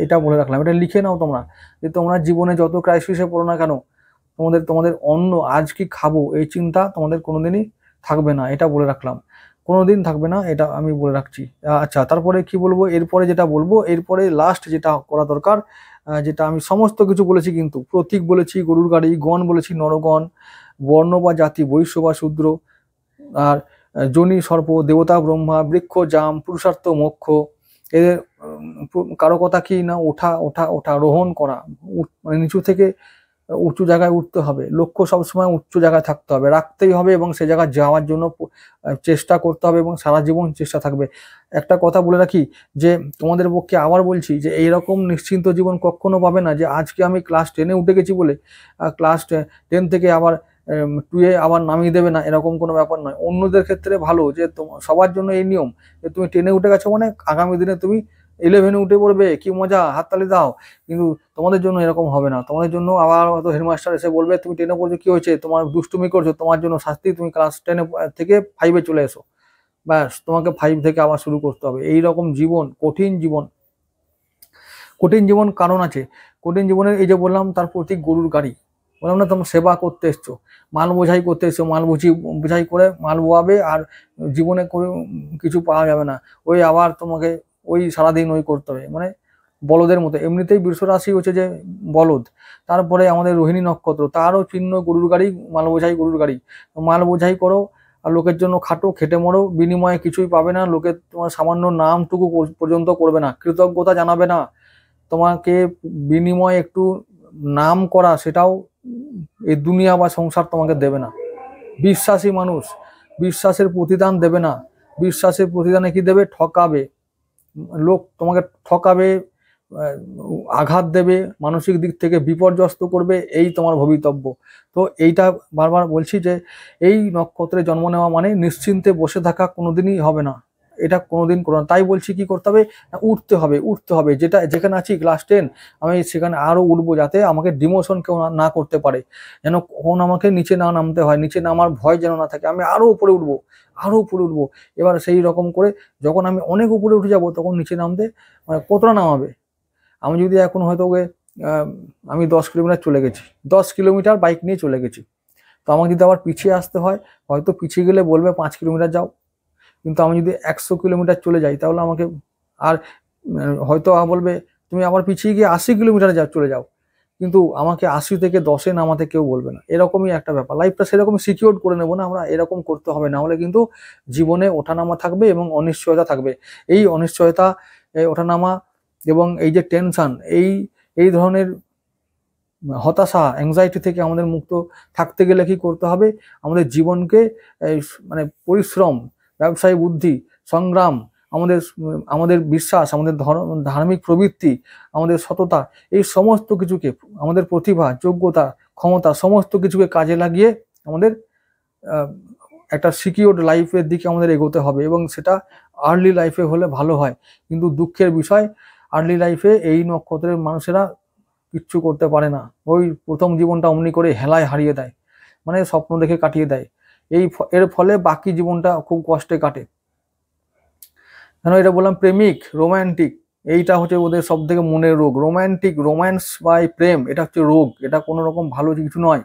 এটা বলে রাখলাম, এটা লিখে নাও তোমরা, যে তোমরা জীবনে যত ক্রাইসিসে পড়ো না কেন, তোমাদের অন্ন আজ কি খাবো এই চিন্তা তোমাদের কোনোদিনই থাকবে না, এটা বলে রাখলাম, কোনোদিন থাকবে না, এটা আমি বলে রাখছি। আচ্ছা, তারপরে কি বলবো, এরপরে যেটা বলবো, এরপরে লাস্ট যেটা করা দরকার, যেটা আমি সমস্ত কিছু বলেছি, কিন্তু প্রতীক বলেছি গরুর গাড়ি, গণ বলেছি নরগণ, বর্ণ বা জাতি বৈশ্য বা শূদ্র, আর যোনি সর্প, দেবতা ব্রহ্মা, বৃক্ষ জাম, পুরুষার্থ মোক্ষ। এদের কারো কথা কি না, ওঠা ওঠা ওঠা, রোহণ করা, মানে নিচু থেকে উঁচু জায়গায় উঠতে হবে, লক্ষ্য সবসময় উচ্চ জায়গায় থাকতে হবে, রাখতেই হবে, এবং সে জায়গায় যাওয়ার জন্য চেষ্টা করতে হবে, এবং সারা জীবন চেষ্টা থাকবে। একটা কথা বলে রাখি, যে তোমাদের পক্ষে আবার বলছি, যে এইরকম নিশ্চিন্ত জীবন কখনো পাবে না, যে আজকে আমি ক্লাস 10-এ উঠে গেছি বলে ক্লাস 10 থেকে আবার 2-এ আবার নামিয়ে দেবে না, এরকম কোনো ব্যাপার নয়। অন্যদের ক্ষেত্রে ভালো, যে সবার জন্য এই নিয়ম, যে তুমি 10-এ উঠে গেছো মানে আগামী দিনে তুমি 11-এ উঠে পড়বে, কি মজা, হাততালি দাও। কিন্তু তোমাদের জন্য এরকম হবে না, তোমাদের জন্য আবার হয়তো হেডমাস্টার এসে বলবে তুমি 10-এ পড়ছো, কি হয়েছে, তোমার দুষ্টুমি করছো, তোমার জন্য শাস্তি, তুমি ক্লাস 10-এ থেকে 5-এ চলে এসো, ব্যাস তোমাকে 5 থেকে আবার শুরু করতে হবে। এই রকম জীবন, কঠিন জীবন, কঠিন জীবন কারণ আছে। কঠিন জীবনের এই যে বললাম, তার প্রতীক গরুর গাড়ি, বললাম না তোমরা সেবা করতে এসছো, মাল বোঝাই করতে এসছো, মাল বোঝাই করে মাল বোয়াবে, আর জীবনে করে কিছু পাওয়া যাবে না, ওই আবার তোমাকে ওই সারাদিন ওই করতে হবে, মানে বলদের মতো। এমনিতেই বৃষ রাশি হচ্ছে যে বলদ, তারপরে আমাদের রোহিণী নক্ষত্র, তারও চিহ্ন গরুর গাড়ি, মাল বোঝাই গরুর গাড়ি। মাল বোঝাই করো, আর লোকের জন্য খাটো, খেটে মরো, বিনিময়ে কিছুই পাবে না, লোকের তোমার সামান্য নামটুকু পর্যন্ত করবে না, কৃতজ্ঞতা জানাবে না, তোমাকে বিনিময়ে একটু নাম করা, সেটাও এই দুনিয়া বা সংসার তোমাকে দেবে না। বিশ্বাসী মানুষ বিশ্বাসের প্রতিদান দেবে না, বিশ্বাসের প্রতিদানে কি দেবে, ঠকাবে, লোক তোমাকে ঠকাবে, আঘাত দেবে, মানসিক দিক থেকে বিপর্যস্ত করবে, এই তোমার ভবিতব্য। তো এইটা বারবার বলছি, যে এই নক্ষত্রে জন্ম নেওয়া মানে নিশ্চিন্তে বসে থাকা কোনোদিনই হবে না, এটা কোনোদিন করো না। তাই বলছি কি করতে হবে, উঠতে হবে, উঠতে হবে, যেটা যেখানে আছি ক্লাস 10, আমি সেখানে আরো উঠবো, যাতে আমাকে ডিমোশন কেউ না করতে পারে, যেন কখন আমাকে নিচে না নামতে হয়, নিচে নামার ভয় যেন না থাকে, আমি আরো উপরে উঠবো, আরো উপরে উঠবো। এবার সেই রকম করে যখন আমি অনেক উপরে উঠে যাব, তখন নিচে নামতে কতটা নামাবে। আমি যদি এখন হয়তো ওকে আমি 10 কিলোমিটার চলে গেছি, 10 কিলোমিটার বাইক নিয়ে চলে গেছি, তো আমাকে যদি আবার পিছিয়ে আসতে হয়, হয়তো পিছিয়ে গেলে বলবে 5 কিলোমিটার যাও, কিন্তু আমি যদি 100 কিলোমিটার চলে যাই তাহলে আমাকে আর হয়তো বলবে তুমি আবার পিছিয়ে গিয়ে 80 কিলোমিটার চলে যাও, কিন্তু আমাকে 80 থেকে 10-এ নামাতে কেউ বলবে না। এরকমই একটা ব্যাপার, লাইফটা সেরকম সিকিউর করে নেবো না আমরা, এরকম করতে হবে, না হলে কিন্তু জীবনে ওঠানামা থাকবে এবং অনিশ্চয়তা থাকবে। এই অনিশ্চয়তা, এই ওঠানামা এবং এই যে টেনশন, এই ধরনের হতাশা, অ্যাংজাইটি থেকে আমাদের মুক্ত থাকতে গেলে কি করতে হবে? আমাদের জীবনকে মানে পরিশ্রম, ব্যবসায়ী বুদ্ধি, সংগ্রাম, আমাদের আমাদের বিশ্বাস, আমাদের ধার্মিক প্রবৃত্তি, আমাদের সততা, এই সমস্ত কিছুকে, আমাদের প্রতিভা, যোগ্যতা, ক্ষমতা, সমস্ত কিছুকে কাজে লাগিয়ে আমাদের একটা সিকিউরড লাইফের দিকে আমাদের এগোতে হবে, এবং সেটা আর্লি লাইফে হলে ভালো হয়। কিন্তু দুঃখের বিষয়, আর্লি লাইফে এই নক্ষত্রের মানুষেরা কিচ্ছু করতে পারে না, ওই প্রথম জীবনটা অমনি করে হেলায় হারিয়ে দেয়, মানে স্বপ্ন দেখে কাটিয়ে দেয়। এর ফলে বাকি জীবনটা খুব কষ্টে কাটে। কেন এটা বললাম? প্রেমিক, রোম্যান্টিক, এইটা হচ্ছে ওদের সব থেকে মনের রোগ। রোম্যান্টিক, রোম্যান্স বা প্রেম, এটা হচ্ছে রোগ, এটা কোনো রকম ভালো কিছু নয়।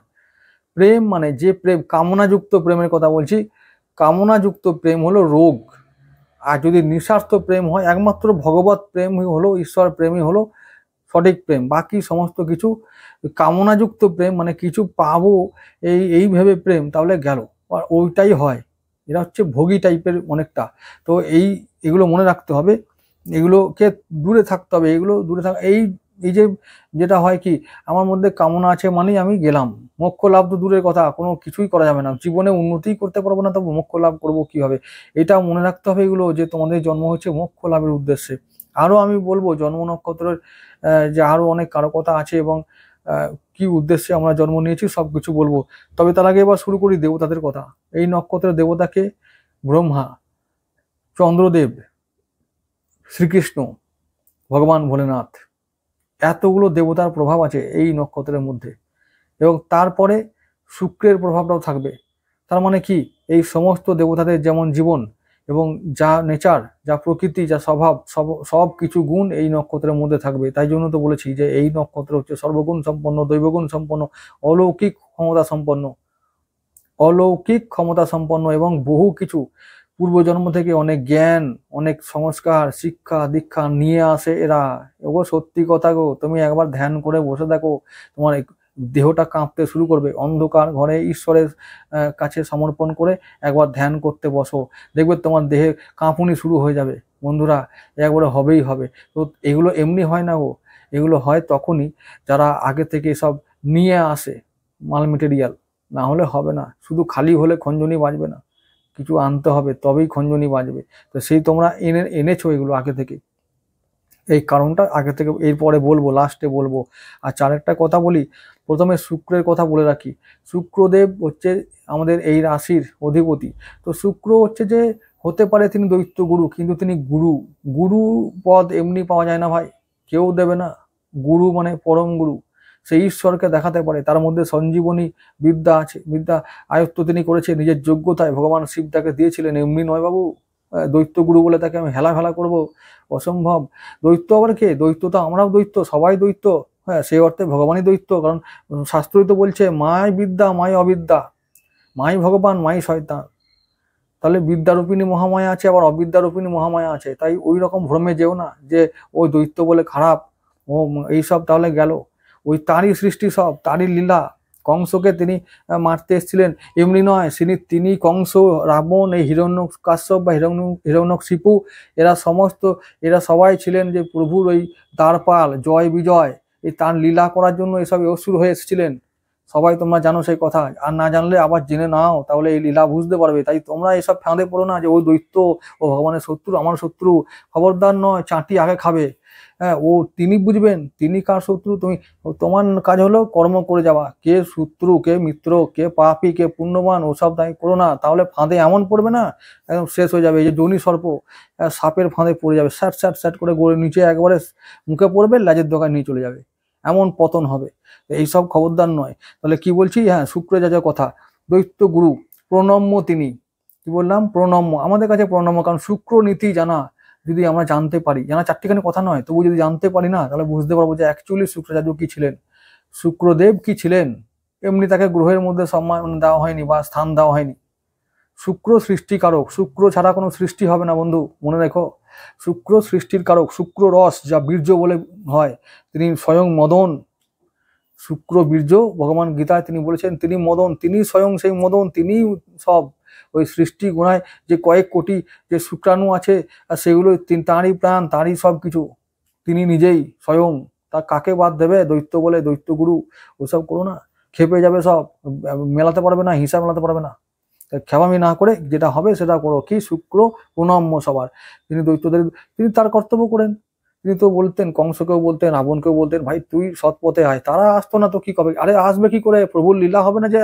প্রেম মানে যে প্রেম, কামনাযুক্ত প্রেমের কথা বলছি, কামনাযুক্ত প্রেম হলো রোগ। আর যদি নিঃস্বার্থ প্রেম হয়, একমাত্র ভগবত প্রেম হলো, ঈশ্বর প্রেমই হলো সঠিক প্রেম। বাকি সমস্ত কিছু কামনাযুক্ত প্রেম, মানে কিছু পাবো এই ভেবে প্রেম, তাহলে গেল, আর ওইটাই হয়। এরা হচ্ছে ভোগী টাইপের অনেকটা। তো এগুলো মনে রাখতে হবে, এগুলোকে দূরে থাকতে হবে, এগুলো দূরে থাকা। এই যে যেটা হয় কি, আমার মধ্যে কামনা আছে মানেই আমি গেলাম, মোক্ষ লাভ তো দূরের কথা, কোনো কিছুই করা যাবে না, জীবনে উন্নতিই করতে পারবো না, তো মোক্ষ লাভ করবো কিভাবে? এটা মনে রাখতে হবে এগুলো, যে তোমাদের জন্ম হচ্ছে মোক্ষ লাভের উদ্দেশ্যে। আরো আমি বলবো জন্ম নক্ষত্রের যে আরো অনেক কারকতা আছে, এবং কি উদ্দেশ্যে আমরা জন্ম নিয়েছি সবকিছু বলবো। তবে তার আগে এবার শুরু করি দেবতাদের কথা। এই নক্ষত্রের দেবতাকে ব্রহ্মা, চন্দ্রদেব, শ্রীকৃষ্ণ, ভগবান ভোলেনাথ, এতগুলো দেবতার প্রভাব আছে এই নক্ষত্রের মধ্যে, এবং তারপরে শুক্রের প্রভাবটাও থাকবে। তার মানে কি, এই সমস্ত দেবতাদের যেমন জীবন এবং যা নেচার, যা প্রকৃতি, যা স্বভাব, সব কিছু গুণ এই নক্ষত্রের মধ্যে থাকবে। তাই জন্য তো বলেছি যে এই নক্ষত্র হচ্ছে সর্বগুণ সম্পন্ন, দৈবগুণ সম্পন্ন, অলৌকিক ক্ষমতা সম্পন্ন, অলৌকিক ক্ষমতা সম্পন্ন, এবং বহু কিছু পূর্বজন্ম থেকে অনেক জ্ঞান, অনেক সংস্কার, শিক্ষা দীক্ষা নিয়ে আসে এরা। ওগো সত্যি কথা গো, তুমি একবার ধ্যান করে বসে দেখো, তোমার দেহটা কাঁপতে শুরু করবে। অন্ধকার ঘরে ঈশ্বরের কাছে সমর্পণ করে একবার ধ্যান করতে বসো, দেখবে তোমার দেহে কাঁপুনি শুরু হয়ে যাবে। বন্ধুরা, একবারে হবেই হবে। তো এগুলো এমনি হয় না গো, এগুলো হয় তখনই যারা আগে থেকে সব নিয়ে আসে মাল মেটেরিয়াল, না হলে হবে না। শুধু খালি হলে খঞ্জনি বাজবে না, কিছু আনতে হবে, তবেই খঞ্জনি বাজবে। তো সেই তোমরা এনেছো এগুলো আগে থেকে, এই কারণটা আগে থেকে, এরপরে বলবো, লাস্টে বলবো। আচ্ছা, আরেকটা কথা বলি, প্রথমে শুক্রের কথা বলে রাখি। শুক্রদেব হচ্ছে আমাদের এই রাশির অধিপতি। তো শুক্র হচ্ছে যে, হতে পারে তিনি দৈত্য গুরু, কিন্তু তিনি গুরু। গুরু পদ এমনি পাওয়া যায় না ভাই, কেউ দেবে না। গুরু মানে পরম গুরু, সেই ঈশ্বরকে দেখাতে পারে, তার মধ্যে সঞ্জীবনী বিদ্যা আছে, বিদ্যা আয়ত্ত তিনি করেছে নিজের যোগ্যতায়, ভগবান শিব তাকে দিয়েছিলেন, এমনি নয় বাবু। দৈত্য গুরু বলে তাকে আমি হেলা ফেলা করবো, অসম্ভব। দৈত্য আবার কে? দৈত্য তো আমরাও দৈত্য, সবাই দৈত্য। হ্যাঁ, সেই অর্থে ভগবানই দৈত্য, কারণ শাস্ত্রই তো বলছে মাই বিদ্যা মাই অবিদ্যা, মাই ভগবান মাই শয়তান। তাহলে বিদ্যারূপিণী মহামায়া আছে, আবার অবিদ্যারূপিণী মহামায়া আছে। তাই ওই রকম ভ্রমে যেও না যে ওই দৈত্য বলে খারাপ, ও এইসব তাহলে গেল। ওই তারই সৃষ্টি, সব তারই লীলা। কংসকে তিনি মারতে এসেছিলেন এমনি নয়, তিনি কংস, রাবণ, এই হিরণ্যকাশ্যপ বা হিরণ্যকশিপু, এরা সবাই ছিলেন যে প্রভুর ওই দ্বারপাল, জয় বিজয়, এই তার লীলা করার জন্য এসব অসুর হয়ে এসেছিলেন। সবাই তোমরা জানো সেই কথা, আর না জানলে আবার জেনে নাও, তাহলে এই লীলা বুঝতে পারবে। তাই তোমরা এসব ফাঁদে পড়ো না যে ওই দৈত্য, ও ভগবানের শত্রু, আমার শত্রু। খবরদার নয়, চাটি আগে খাবে। হ্যাঁ, তিনি বুঝবেন তিনি কার শত্রু। তোমার কাজ হলো কর্ম করে যাওয়া, কে শত্রু কে মিত্র, কে পাপী কে পুণ্যবান, ওসব দায়ী করো না, তাহলে ফাঁদে এমন পড়বে না, একদম শেষ হয়ে যাবে। এই যে যোনি সর্প, সাপের ফাঁদে পড়ে যাবে, স্যাট স্যাট স্যাট করে গড়ে নিচে একবারে মুখে পড়বে, লেজের দোকান নিয়ে চলে যাবে, এমন পতন হবে। এইসব খবরদার নয়। তাহলে কি বলছি? হ্যাঁ, শুক্র যা যা কথা, দৈত্য গুরু, প্রণম্য তিনি। কি বললাম? প্রণম্য, আমাদের কাছে প্রণম্য, কারণ শুক্র নীতি জানা, যদি আমরা জানতে পারি, জানা চারটিখানি কথা নয়, তবু যদি জানতে পারি না, তাহলে বুঝতে পারবো যে অ্যাকচুয়ালি শুক্রাচার্য কি ছিলেন, শুক্রদেব কি ছিলেন। এমনি তাকে গ্রহের মধ্যে সম্মান দেওয়া হয়নি বা স্থান দেওয়া হয়নি। শুক্র সৃষ্টিকারক, শুক্র ছাড়া কোনো সৃষ্টি হবে না বন্ধু, মনে রেখো। শুক্র সৃষ্টির কারক, শুক্র রস যা বীর্য বলে হয়, তিনি স্বয়ং মদন। শুক্র বীর্য, ভগবান গীতায় তিনি বলেছেন তিনি মদন, তিনি স্বয়ং সেই মদন, তিনি সব। ওই সৃষ্টি গুণায় যে কয়েক কোটি যে শুক্রাণু আছে, আর সেগুলো তাঁরই প্রাণ, তাঁরই সব কিছু, তিনি নিজেই স্বয়ং। তা কাকে বাদ দেবে? দৈত্য বলে, দৈত্য গুরু, ওসব করো না, খেপে যাবে সব, মেলাতে পারবে না, হিসাব মেলাতে পারবে না। খেপামি না করে যেটা হবে সেটা করো। কি? শুক্র প্রণম্য সবার, তিনি দৈত্যদের, তিনি তার কর্তব্য করেন। তিনি তো বলতেন, কংসকেও বলতেন, রাবণকেও বলতেন, ভাই তুই সৎ পথে আয়। তারা আসতো না তো কি কবে? আরে আসবে কি করে? প্রভুর লীলা হবে না যে?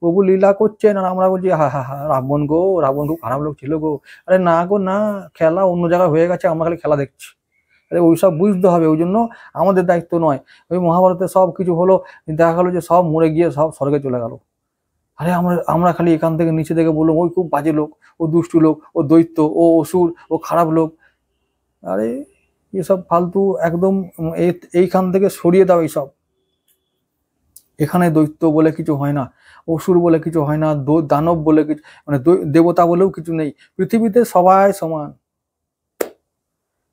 প্রভু লীলা করছেন আর আমরা বলছি হা হা হা রাবণ গো, রাবণ খুব খারাপ লোক ছিল গো। আরে না গো না, খেলা অন্য জায়গায় হয়ে গেছে, আমরা খালি খেলা দেখছি। আরে ওইসব বুঝতে হবে, ওই জন্য আমাদের দায়িত্ব নয়। ওই মহাভারতে সব কিছু হলো, দেখা গেলো যে সব মরে গিয়ে সব স্বর্গে চলে গেল। আরে আমরা আমরা খালি এখান থেকে নিচে থেকে বললাম ওই খুব বাজে লোক, ও দুষ্টু লোক, ও দৈত্য, ও অসুর, ও খারাপ লোক। আরে এসব ফালতু একদম, এইখান থেকে সরিয়ে দাও এইসব। এখানে দৈত্য বলে কিছু হয় না, অসুর বলে কিছু হয় না, দানব বলে কিছু, মানে দেবতা বলেও কিছু নেই। পৃথিবীতে সবাই সমান।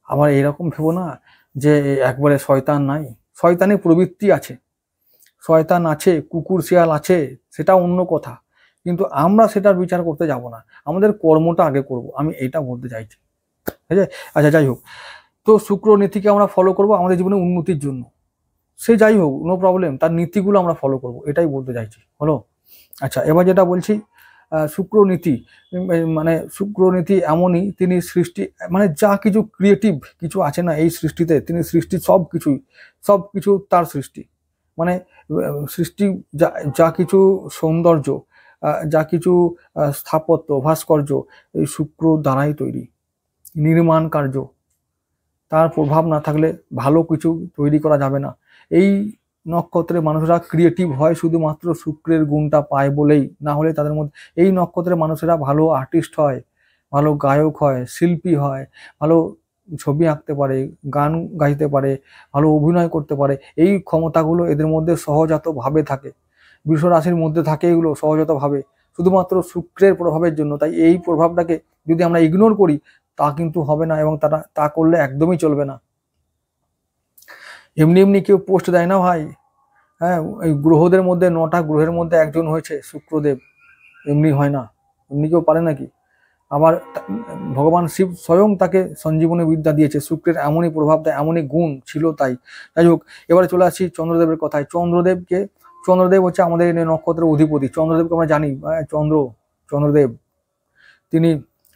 আবার এরকম ভেবো না যে একবারে শয়তান নাই, শয়তানি প্রবৃত্তি আছে, শয়তান আছে, কুকুর শিয়াল আছে, সেটা অন্য কথা, কিন্তু আমরা সেটার বিচার করতে যাব না, আমাদের কর্মটা আগে করব, আমি এইটা বলতে চাইছি। ঠিক আছে? আচ্ছা যাই হোক, তো শুক্র নীতিকে আমরা ফলো করব আমাদের জীবনে উন্নতির জন্য। সে যাই হোক, নো প্রবলেম, তার নীতিগুলো আমরা ফলো করব, এটাই বলতে চাইছি। হলো? আচ্ছা, এবার যেটা বলছি, শুক্র নীতি, মানে শুক্র নীতি এমনই, তিনি সৃষ্টি, মানে যা কিছু ক্রিয়েটিভ কিছু আছে না এই সৃষ্টিতে, তিনি সৃষ্টি সব কিছুই, সব কিছু তার সৃষ্টি। মানে সৃষ্টি যা যা কিছু সৌন্দর্য, যা কিছু স্থাপত্য ভাস্কর্য, এই শুক্র দ্বারাই তৈরি। নির্মাণ কার্য, তার প্রভাব না থাকলে ভালো কিছু তৈরি করা যাবে না। এই নক্ষত্রে মানুষরা ক্রিয়েটিভ হয় শুধুমাত্র শুক্রের গুণটা পায় বলেই, না হলে তাদের মধ্যে, এই নক্ষত্রের মানুষেরা ভালো আর্টিস্ট হয়, ভালো গায়ক হয়, শিল্পী হয়, ভালো ছবি আঁকতে পারে, গান গাইতে পারে, ভালো অভিনয় করতে পারে। এই ক্ষমতাগুলো এদের মধ্যে সহজাতভাবে থাকে, বৃষ রাশির মধ্যে থাকে এগুলো সহজাতভাবে, শুধুমাত্র শুক্রের প্রভাবের জন্য। তাই এই প্রভাবটাকে যদি আমরা ইগনোর করি তা কিন্তু হবে না, এবং তা করলে একদমই চলবে না। এমনি এমনি কেউ পোস্ট দেয় না ভাই। হ্যাঁ, এই গ্রহদের মধ্যে 9টা গ্রহের মধ্যে একজন হয়েছে শুক্রদেব, এমনি হয় না, এমনি কেউ পারে নাকি? আবার ভগবান শিব স্বয়ং তাকে সঞ্জীবনী বিদ্যা দিয়েছে, শুক্রের এমনই প্রভাব দেয়, এমনই গুণ ছিল তাই। যাই হোক, এবারে চলে আসছি চন্দ্রদেবের কথায়। চন্দ্রদেব হচ্ছে আমাদের নক্ষত্রের অধিপতি। চন্দ্রদেবকে আমরা জানি, চন্দ্রদেব তিনি,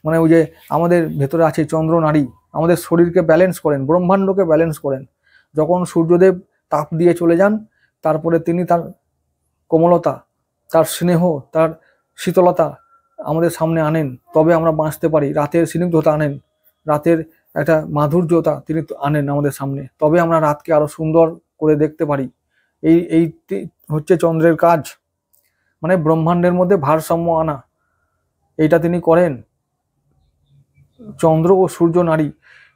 মানে ওই যে আমাদের ভেতরে আছে চন্দ্র নারী, আমাদের শরীরকে ব্যালেন্স করেন, ব্রহ্মাণ্ডকে ব্যালেন্স করেন। যখন সূর্যদেব তাপ দিয়ে চলে যান, তারপরে তিনি তার কোমলতা, তার স্নেহ, তার শীতলতা আমাদের সামনে আনেন, তবে আমরা বাঁচতে পারি। রাতের স্নিগ্ধতা আনেন, রাতের একটা মাধুর্যতা তিনি আনেন আমাদের সামনে, তবে আমরা রাতকে আরো সুন্দর করে দেখতে পারি। এই হচ্ছে চন্দ্রের কাজ, মানে ব্রহ্মাণ্ডের মধ্যে ভারসাম্য আনা, এইটা তিনি করেন। চন্দ্র ও সূর্য নারী,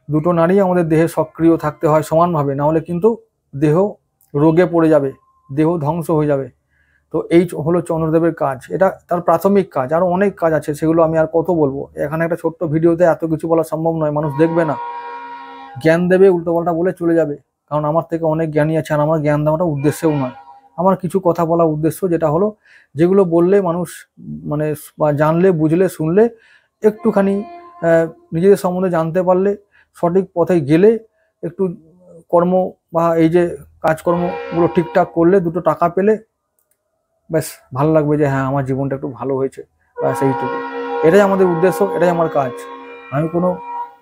দুটো নারী আমাদের দেহে সক্রিয় থাকতে হয় সমানভাবে, না হলে কিন্তু দেহ রোগে পড়ে যাবে, দেহ ধ্বংস হয়ে যাবে। তো এই হলো চন্দ্রদেবের কাজ, এটা তার প্রাথমিক কাজ। আরো অনেক কাজ আছে, সেগুলো আমি আর কত বলবো, এখানে একটা ছোট্ট ভিডিওতে এত কিছু বলা সম্ভব নয়, মানুষ দেখবে না, জ্ঞান দেবে উল্টোপাল্টা বলে চলে যাবে। কারণ আমার থেকে অনেক জ্ঞানী আছে, আর আমার জ্ঞান দেওয়াটা উদ্দেশ্যেও নয়, আমার কিছু কথা বলা উদ্দেশ্য, যেটা হলো যেগুলো বললে মানুষ, মানে জানলে, বুঝলে, শুনলে, একটুখানি নিজেদের সম্বন্ধে জানতে পারলে, সঠিক পথে গেলে, একটু কর্ম বা এই যে কাজকর্মগুলো ঠিকঠাক করলে, দুটো টাকা পেলে, ব্যাস ভালো লাগবে যে হ্যাঁ আমার জীবনটা একটু ভালো হয়েছে, ব্যাস এইটুকু। এটাই আমাদের উদ্দেশ্য, এটাই আমার কাজ। আমি কোনো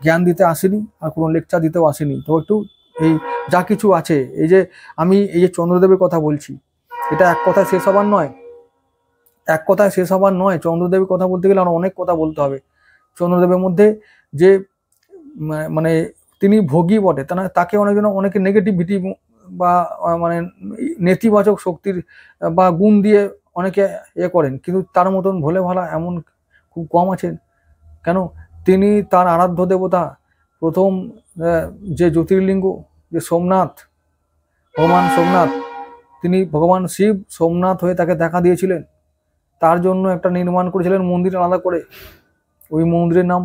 জ্ঞান দিতে আসিনি, আর কোনো লেকচার দিতেও আসিনি। তো একটু এই যা কিছু আছে, এই যে আমি এই যে চন্দ্রদেবের কথা বলছি, এটা এক কথায় শেষ হবার নয়, এক কথায় শেষ হবার নয়। চন্দ্রদেবের কথা বলতে গেলে আমার অনেক কথা বলতে হবে। চন্দ্রদেবের মধ্যে যে, মানে তিনি ভোগী বটে, তাকে অনেকজন, অনেকে নেগেটিভিটি বা মানে নেতিবাচক শক্তির বা গুণ দিয়ে অনেকে করেন, কিন্তু তার মতন ভোলে ভালা এমন খুব কম আছেন। কেন? তিনি তার আরাধ্য দেবতা প্রথম যে জ্যোতির্লিঙ্গ, যে সোমনাথ, ভগবান সোমনাথ, তিনি ভগবান শিব সোমনাথ হয়ে তাকে দেখা দিয়েছিলেন। তার জন্য একটা নির্মাণ করেছিলেন মন্দির আলাদা করে, ওই মন্দিরের নাম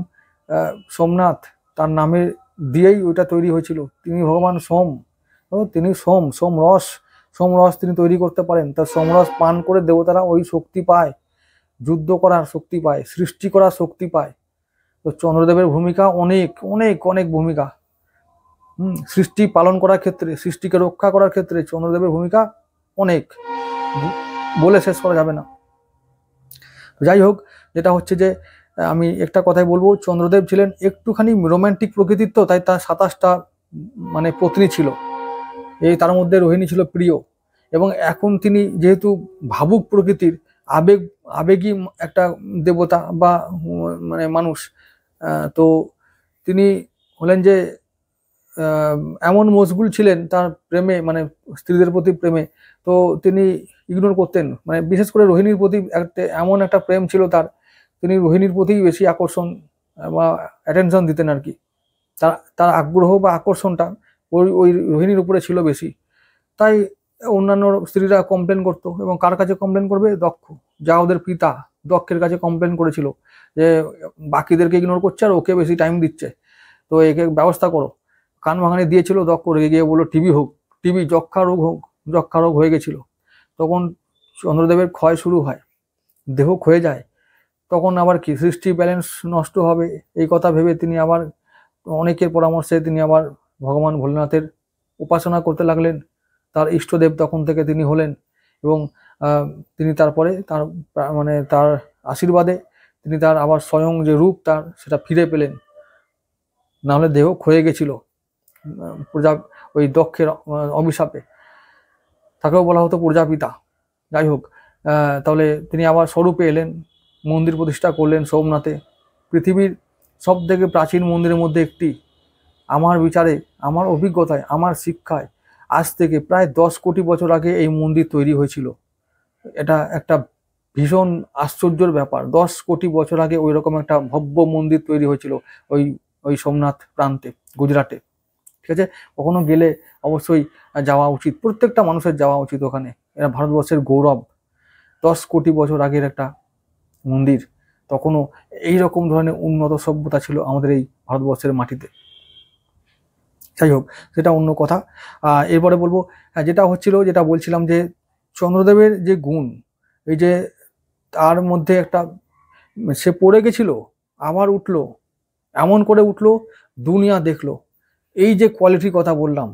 সোমনাথ, তার নামে দিয়েই ওইটা তৈরি হয়েছিল। তিনি ভগবান সোম, তিনি সোমরস তিনি তৈরি করতে পারেন। তার সোমরস পান করে দেবতারা ওই শক্তি পায়, যুদ্ধ করার শক্তি পায়, সৃষ্টি করার শক্তি পায়। তো চন্দ্রদেবের ভূমিকা অনেক অনেক অনেক ভূমিকা। সৃষ্টি পালন করার ক্ষেত্রে, সৃষ্টিকে রক্ষা করার ক্ষেত্রে চন্দ্রদেবের ভূমিকা অনেক, বলে শেষ করা যাবে না। যাই হোক, যেটা হচ্ছে যে আমি একটা কথাই বলবো, চন্দ্রদেব ছিলেন একটুখানি রোম্যান্টিক প্রকৃতির, তো তাই তার 27টা মানে পত্নী ছিল, এই তার মধ্যে রোহিণী ছিল প্রিয়। এবং এখন তিনি যেহেতু ভাবুক প্রকৃতির, আবেগী একটা দেবতা বা মানে মানুষ, তো তিনি হলেন যে এমন মশগুল ছিলেন তার প্রেমে, মানে স্ত্রীদের প্রতি প্রেমে, তো তিনি ইগনোর করতেন। মানে বিশেষ করে রোহিণীর প্রতি এমন একটা প্রেম ছিল তার, তিনি রোহিণীর প্রতি বেশি আকর্ষণ বা অ্যাটেনশন দিতেন আর কি। তার আগ্রহ বা আকর্ষণটা ওই রোহিণীর উপরে ছিল বেশি। তাই অন্যান্য স্ত্রীরা কমপ্লেন করতো, এবং কার কাছে কমপ্লেন করবে? দক্ষ, যা ওদের পিতা, দক্ষের কাছে কমপ্লেন করেছিল যে বাকিদেরকে ইগনোর করছে আর ওকে বেশি টাইম দিচ্ছে, তো একে ব্যবস্থা করো। কান ভাঙানি দিয়েছিল দক্ষ, রেগে গিয়ে বললো টিবি যক্ষা রোগ হয়ে গেছিল। তখন চন্দ্রদেবের ক্ষয় শুরু হয়, দেহ ক্ষয়ে যায়। তখন আবার কি সৃষ্টি ব্যালেন্স নষ্ট হবে, এই কথা ভেবে তিনি আবার অনেকের পরামর্শে তিনি আবার ভগবান ভোলেনাথের উপাসনা করতে লাগলেন। তার ইষ্টদেব তখন থেকে তিনি হলেন, এবং তিনি তারপরে তার আশীর্বাদে তিনি তার আবার স্বয়ং যে রূপ তার, সেটা ফিরে পেলেন। নাহলে দেহ ক্ষয়ে গেছিল ওই দক্ষের অভিশাপে, তাকেও বলা হতো প্রজাপিতা। যাই হোক, তাহলে তিনি আবার স্বরূপে এলেন, মন্দির প্রতিষ্ঠা করলেন সোমনাথে, পৃথিবীর সব থেকে প্রাচীন মন্দিরের মধ্যে একটি। আমার বিচারে, আমার অভিজ্ঞতায়, আমার শিক্ষায় আজ থেকে প্রায় 10 কোটি বছর আগে এই মন্দির তৈরি হয়েছিল। এটা একটা ভীষণ আশ্চর্যের ব্যাপার, 10 কোটি বছর আগে ওই রকম একটা ভব্য মন্দির তৈরি হয়েছিল ওই সোমনাথ প্রান্তে, গুজরাটে। ঠিক আছে, কখনো গেলে অবশ্যই যাওয়া উচিত, প্রত্যেকটা মানুষের যাওয়া উচিত ওখানে। এটা ভারতবর্ষের গৌরব, 10 কোটি বছর আগের একটা মন্দির, তখনও এইরকম ধরনের উন্নত সভ্যতা ছিল আমাদের এই ভারতবর্ষের মাটিতে। যাই হোক, সেটা অন্য কথা। এরপরে বলবো, যেটা বলছিলাম যে চন্দ্রদেবের যে গুণ, এই যে তার মধ্যে একটা, সে পড়ে গেছিল আবার উঠলো, এমন করে উঠলো দুনিয়া দেখলো। এই যে কোয়ালিটির কথা বললাম,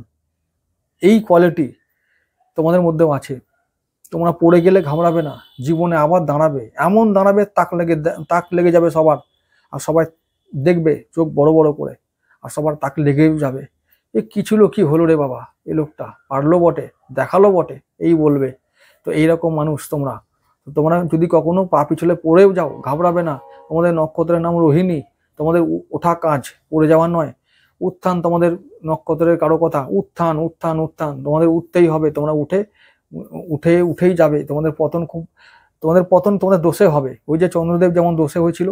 এই কোয়ালিটি তোমাদের মধ্যেও আছে। তোমরা পড়ে গেলে ঘাবড়াবে না, জীবনে আবার দাঁড়াবে, এমন দাঁড়াবে তাক লেগে যাবে সবার, আর সবাই দেখবে চোখ বড় বড় করে, আর সবার তাক লেগেও যাবে। এ কি ছিল, কি হলো রে বাবা, এই লোকটা পারলো বটে, দেখালো বটে, এই বলবে। তো এইরকম মানুষ তোমরা যদি কখনো পা পিছলে পড়েও যাও, ঘাবড়াবে না। তোমাদের নক্ষত্রের নাম রোহিণী, তোমাদের ওঠা কাজ, পড়ে যাওয়া নয়। উত্থান তোমাদের নক্ষত্রের কারো কথা, উত্থান উত্থান উত্থান, তোমাদের উঠতেই হবে। তোমরা উঠেই যাবে। তোমাদের পতন তোমাদের দোষে হবে। ওই যে চন্দ্রদেব যেমন দোষে হয়েছিল,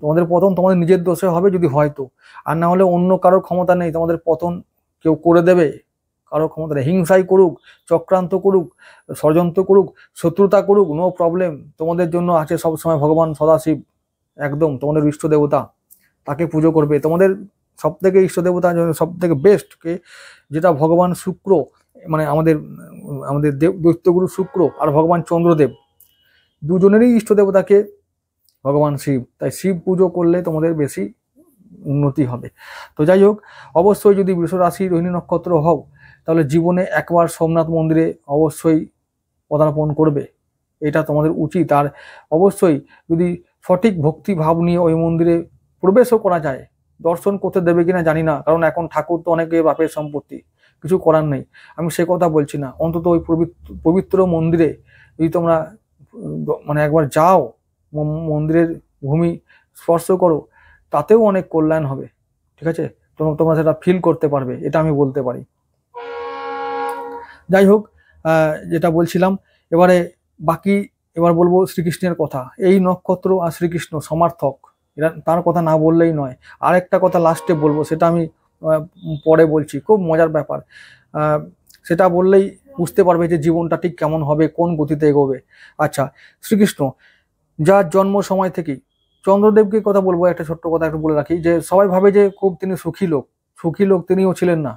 তোমাদের পতন তোমাদের নিজের দোষে হবে যদি হয়তো, আর না হলে অন্য কারোর ক্ষমতা নেই তোমাদের পতন কেউ করে দেবে। কারোর ক্ষমতা নেই, হিংসাই করুক, চক্রান্ত করুক, ষড়যন্ত্র করুক, শত্রুতা করুক, নো প্রবলেম। তোমাদের জন্য আছে সবসময় ভগবান সদাশিব, একদম তোমাদের ইষ্ট দেবতা, তাকে পুজো করবে। তোমাদের সব থেকে ইষ্ট দেবতা সব থেকে বেস্ট কে, যেটা ভগবান শুক্র, মানে আমাদের দৈত্যগুরু শুক্র আর ভগবান চন্দ্রদেব, দুজনেরই ইষ্ট দেবতাকে ভগবান শিব। তাই শিব পুজো করলে তোমাদের বেশি উন্নতি হবে। তো যাই হোক, অবশ্যই যদি বৃষ রাশি রোহিণী নক্ষত্র হও, তাহলে জীবনে একবার সোমনাথ মন্দিরে অবশ্যই পদার্পণ করবে, এটা তোমাদের উচিত। আর অবশ্যই যদি সঠিক ভক্তি ভাব নিয়ে ওই মন্দিরে প্রবেশও করা যায়, দর্শন করতে দেবে কিনা জানি না, কারণ এখন ঠাকুর তো অনেকে বাপের সম্পত্তি, কিছু করার নেই। আমি সে কথা বলছি না, অন্তত ওই পবিত্র মন্দিরে যদি তোমরা মানে একবার যাও, মন্দিরের ভূমি স্পর্শ করো, তাতেও অনেক কল্যাণ হবে। ঠিক আছে, তোমরা সেটা ফিল করতে পারবে, এটা আমি বলতে পারি। যাই হোক, যেটা বলছিলাম, এবার বলবো শ্রীকৃষ্ণের কথা। এই নক্ষত্র আর শ্রীকৃষ্ণ সমার্থক, এরা তার কথা না বললেই নয়। আরেকটা কথা লাস্টে বলবো, সেটা আমি পরে বলছি, খুব মজার ব্যাপার। সেটা বললেই বুঝতে পারবে যে জীবনটা ঠিক কেমন হবে, কোন গতিতে এগোবে। আচ্ছা, শ্রীকৃষ্ণ যার জন্ম সময় থেকেই, চন্দ্রদেবকে কথা বলবো, একটা ছোট্ট কথা একটু বলে রাখি, যে সবাই ভাবে যে খুব তিনি সুখী লোক। সুখী লোক তিনিও ছিলেন না,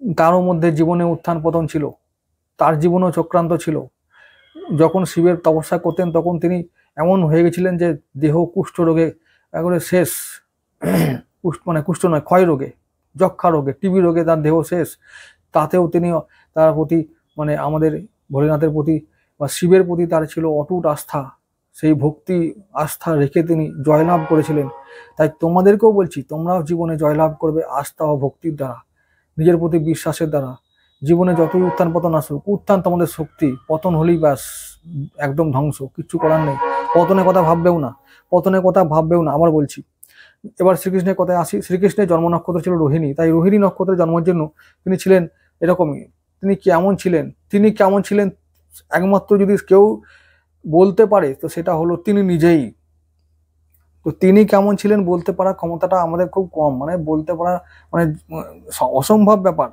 তারও মধ্যে জীবনে উত্থান পতন ছিল, তার জীবনও চক্রান্ত ছিল। যখন শিবের তপস্যা করতেন তখন তিনি এমন হয়ে গেছিলেন যে দেহ কুষ্ঠ রোগে একবারে শেষ, মানে কুষ্ঠ নয়, ক্ষয় রোগে, যক্ষা রোগে, টিবি রোগে তার দেহ শেষ। তাতেও তিনি তার প্রতি, মানে আমাদের ভোলেনাথের প্রতি বা শিবের প্রতি তার ছিল অটুট আস্থা। সেই ভক্তি আস্থা রেখে তিনি জয়লাভ করেছিলেন। তাই তোমাদেরকেও বলছি, তোমরাও জীবনে জয়লাভ করবে আস্থা ও ভক্তির দ্বারা, নিজের প্রতি বিশ্বাসের দ্বারা। জীবনে যতই উত্থান পতন আসুক, উত্থান তোমাদের শক্তি, পতন হলেই ব্যাস একদম ধ্বংস, কিচ্ছু করার নেই। পতনের কথা ভাববেও না, পতনের কথা ভাববেও না। আবার বলছি, এবার শ্রীকৃষ্ণের কথায় আসি। শ্রীকৃষ্ণের জন্ম নক্ষত্র ছিল রোহিণী, তাই রোহিণী নক্ষত্রে জন্মের জন্য তিনি ছিলেন এরকমই। তিনি কেমন ছিলেন, তিনি কেমন ছিলেন একমাত্র যদি কেউ বলতে পারে তো সেটা হলো তিনি নিজেই। তো তিনি কেমন ছিলেন বলতে পারার ক্ষমতাটা আমাদের খুব কম, মানে বলতে পারা মানে অসম্ভব ব্যাপার,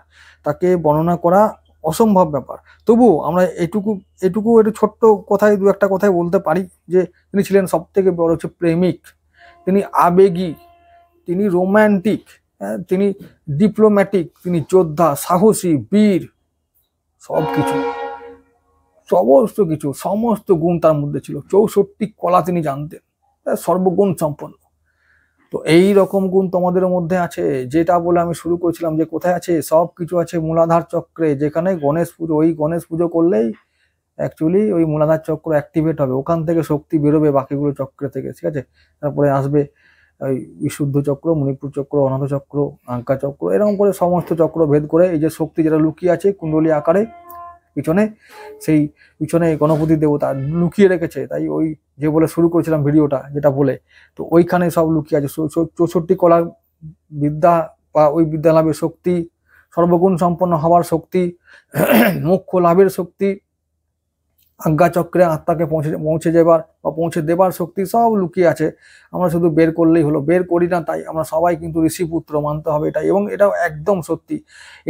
তাকে বর্ণনা করা অসম্ভব ব্যাপার। তবুও আমরা এটুকু এটুকু একটু ছোট্ট কথায়, দু একটা কথায় বলতে পারি যে তিনি ছিলেন সব থেকে বড় হচ্ছে প্রেমিক, তিনি আবেগী, তিনি রোম্যান্টিক, তিনি ডিপ্লোম্যাটিক, তিনি যোদ্ধা, সাহসী, বীর, সবকিছু, সমস্ত কিছু, সমস্ত গুণ তার মধ্যে ছিল। 64 কলা তিনি জানতেন, সর্বগুণ সম্পন্ন। তো এই রকম গুণ তোমাদের মধ্যে আছে, যেটা বলে আমি শুরু করেছিলাম যে কোথায় আছে, সব কিছু আছে মূলাধার চক্রে, যেখানে গণেশ পুজো, ওই গণেশ পুজো করলেই অ্যাকচুয়ালি ওই মূলাধার চক্র অ্যাক্টিভেট হবে, ওখান থেকে শক্তি বেরোবে বাকিগুলো চক্র থেকে, ঠিক আছে। তারপরে আসবে ওই বিশুদ্ধ চক্র, মণিপুর চক্র, অনাথ চক্র, আজ্ঞা চক্র, এরকম করে সমস্ত চক্র ভেদ করে এই যে শক্তি যেটা লুকিয়ে আছে কুণ্ডলী আকারে পিছনে, সেই পিছনে গণপতি দেবতা লুকিয়ে রেখেছে। তাই ওই যে বলে শুরু করেছিলাম ভিডিওটা, যেটা বলে, তো ওইখানে সব লুকিয়ে আছে 64 কলার বিদ্যা বা ওই বিদ্যা লাভের শক্তি, সর্বগুণ সম্পন্ন হওয়ার শক্তি, মোক্ষ লাভের শক্তি, আজ্ঞা চক্রে আত্মাকে পৌঁছে যাবার বা পৌঁছে দেবার শক্তি সব লুকিয়ে আছে। আমরা শুধু বের করলেই হলো, বের করি না, তাই আমরা সবাই কিন্তু ঋষিপুত্র, মানতে হবে এটাই, এবং এটাও একদম সত্যি।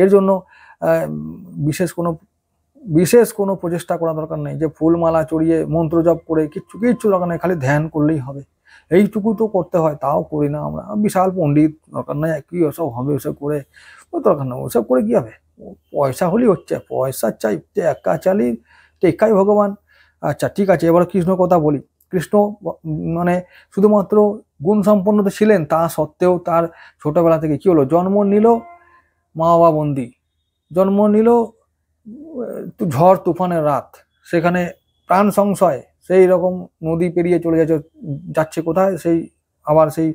এর জন্য বিশেষ কোনো প্রচেষ্টা করা দরকার নেই, যে ফুলমালা চড়িয়ে মন্ত্র জপ করে কিচ্ছু দরকার নেই, খালি ধ্যান করলেই হবে। এইটুকু তো করতে হয়, তাও করি না আমরা। বিশাল পণ্ডিত দরকার নেই, কি ওসব হবে, ওসব করে দরকার নেই, ওসব করে কি হবে, পয়সা হলেই হচ্ছে, পয়সা চাই, একা চালি টেকাই ভগবান। আচ্ছা ঠিক আছে, এবার কৃষ্ণ কথা বলি। কৃষ্ণ মানে শুধুমাত্র গুণ সম্পন্ন তো ছিলেন, তা সত্ত্বেও তার ছোটবেলা থেকে কি হলো, জন্ম নিল মা বাবা বন্দি, জন্ম নিল ঝড় তুফানের রাত, সেখানে প্রাণ সংশয়, সেই রকম নদী পেরিয়ে চলে যাচ্ছে কোথায়, সেই আবার সেই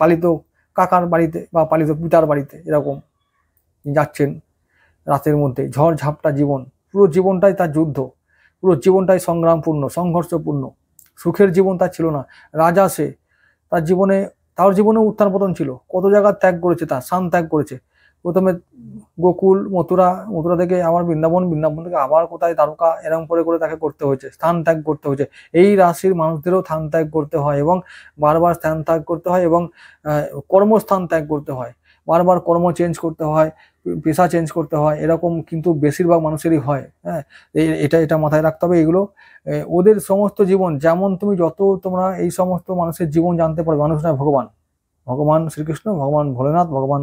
পালিত কাকার বাড়িতে বা পালিত পিতার বাড়িতে, এরকম যাচ্ছেন রাতের মধ্যে, ঝড় ঝাপটা জীবন, পুরো জীবনটাই তার যুদ্ধ, পুরো জীবনটাই সংগ্রামপূর্ণ, সংঘর্ষপূর্ণ। সুখের জীবন তার ছিল না। রাজা সে, তার জীবনে উত্থান পতন ছিল, কত জায়গা ত্যাগ করেছে, তার স্থান ত্যাগ করেছে। প্রথমে গোকুল, মথুরা থেকে আবার বৃন্দাবন থেকে আবার কোথায় দ্বারকা, এরকম করে করে তাকে করতে হয়েছে, স্থান ত্যাগ করতে হয়েছে। এই রাশির মানুষদেরও স্থান ত্যাগ করতে হয়, এবং বারবার স্থান ত্যাগ করতে হয়, এবং কর্মস্থান ত্যাগ করতে হয়, বারবার কর্ম চেঞ্জ করতে হয়, পেশা চেঞ্জ করতে হয়, এরকম কিন্তু বেশিরভাগ মানুষেরই হয়। হ্যাঁ, এটা মাথায় রাখতে হবে। এগুলো ওদের সমস্ত জীবন, যেমন তোমরা এই সমস্ত মানুষের জীবন জানতে পারবে, মানুষ নয় ভগবান, ভগবান শ্রীকৃষ্ণ, ভগবান ভোলেনাথ, ভগবান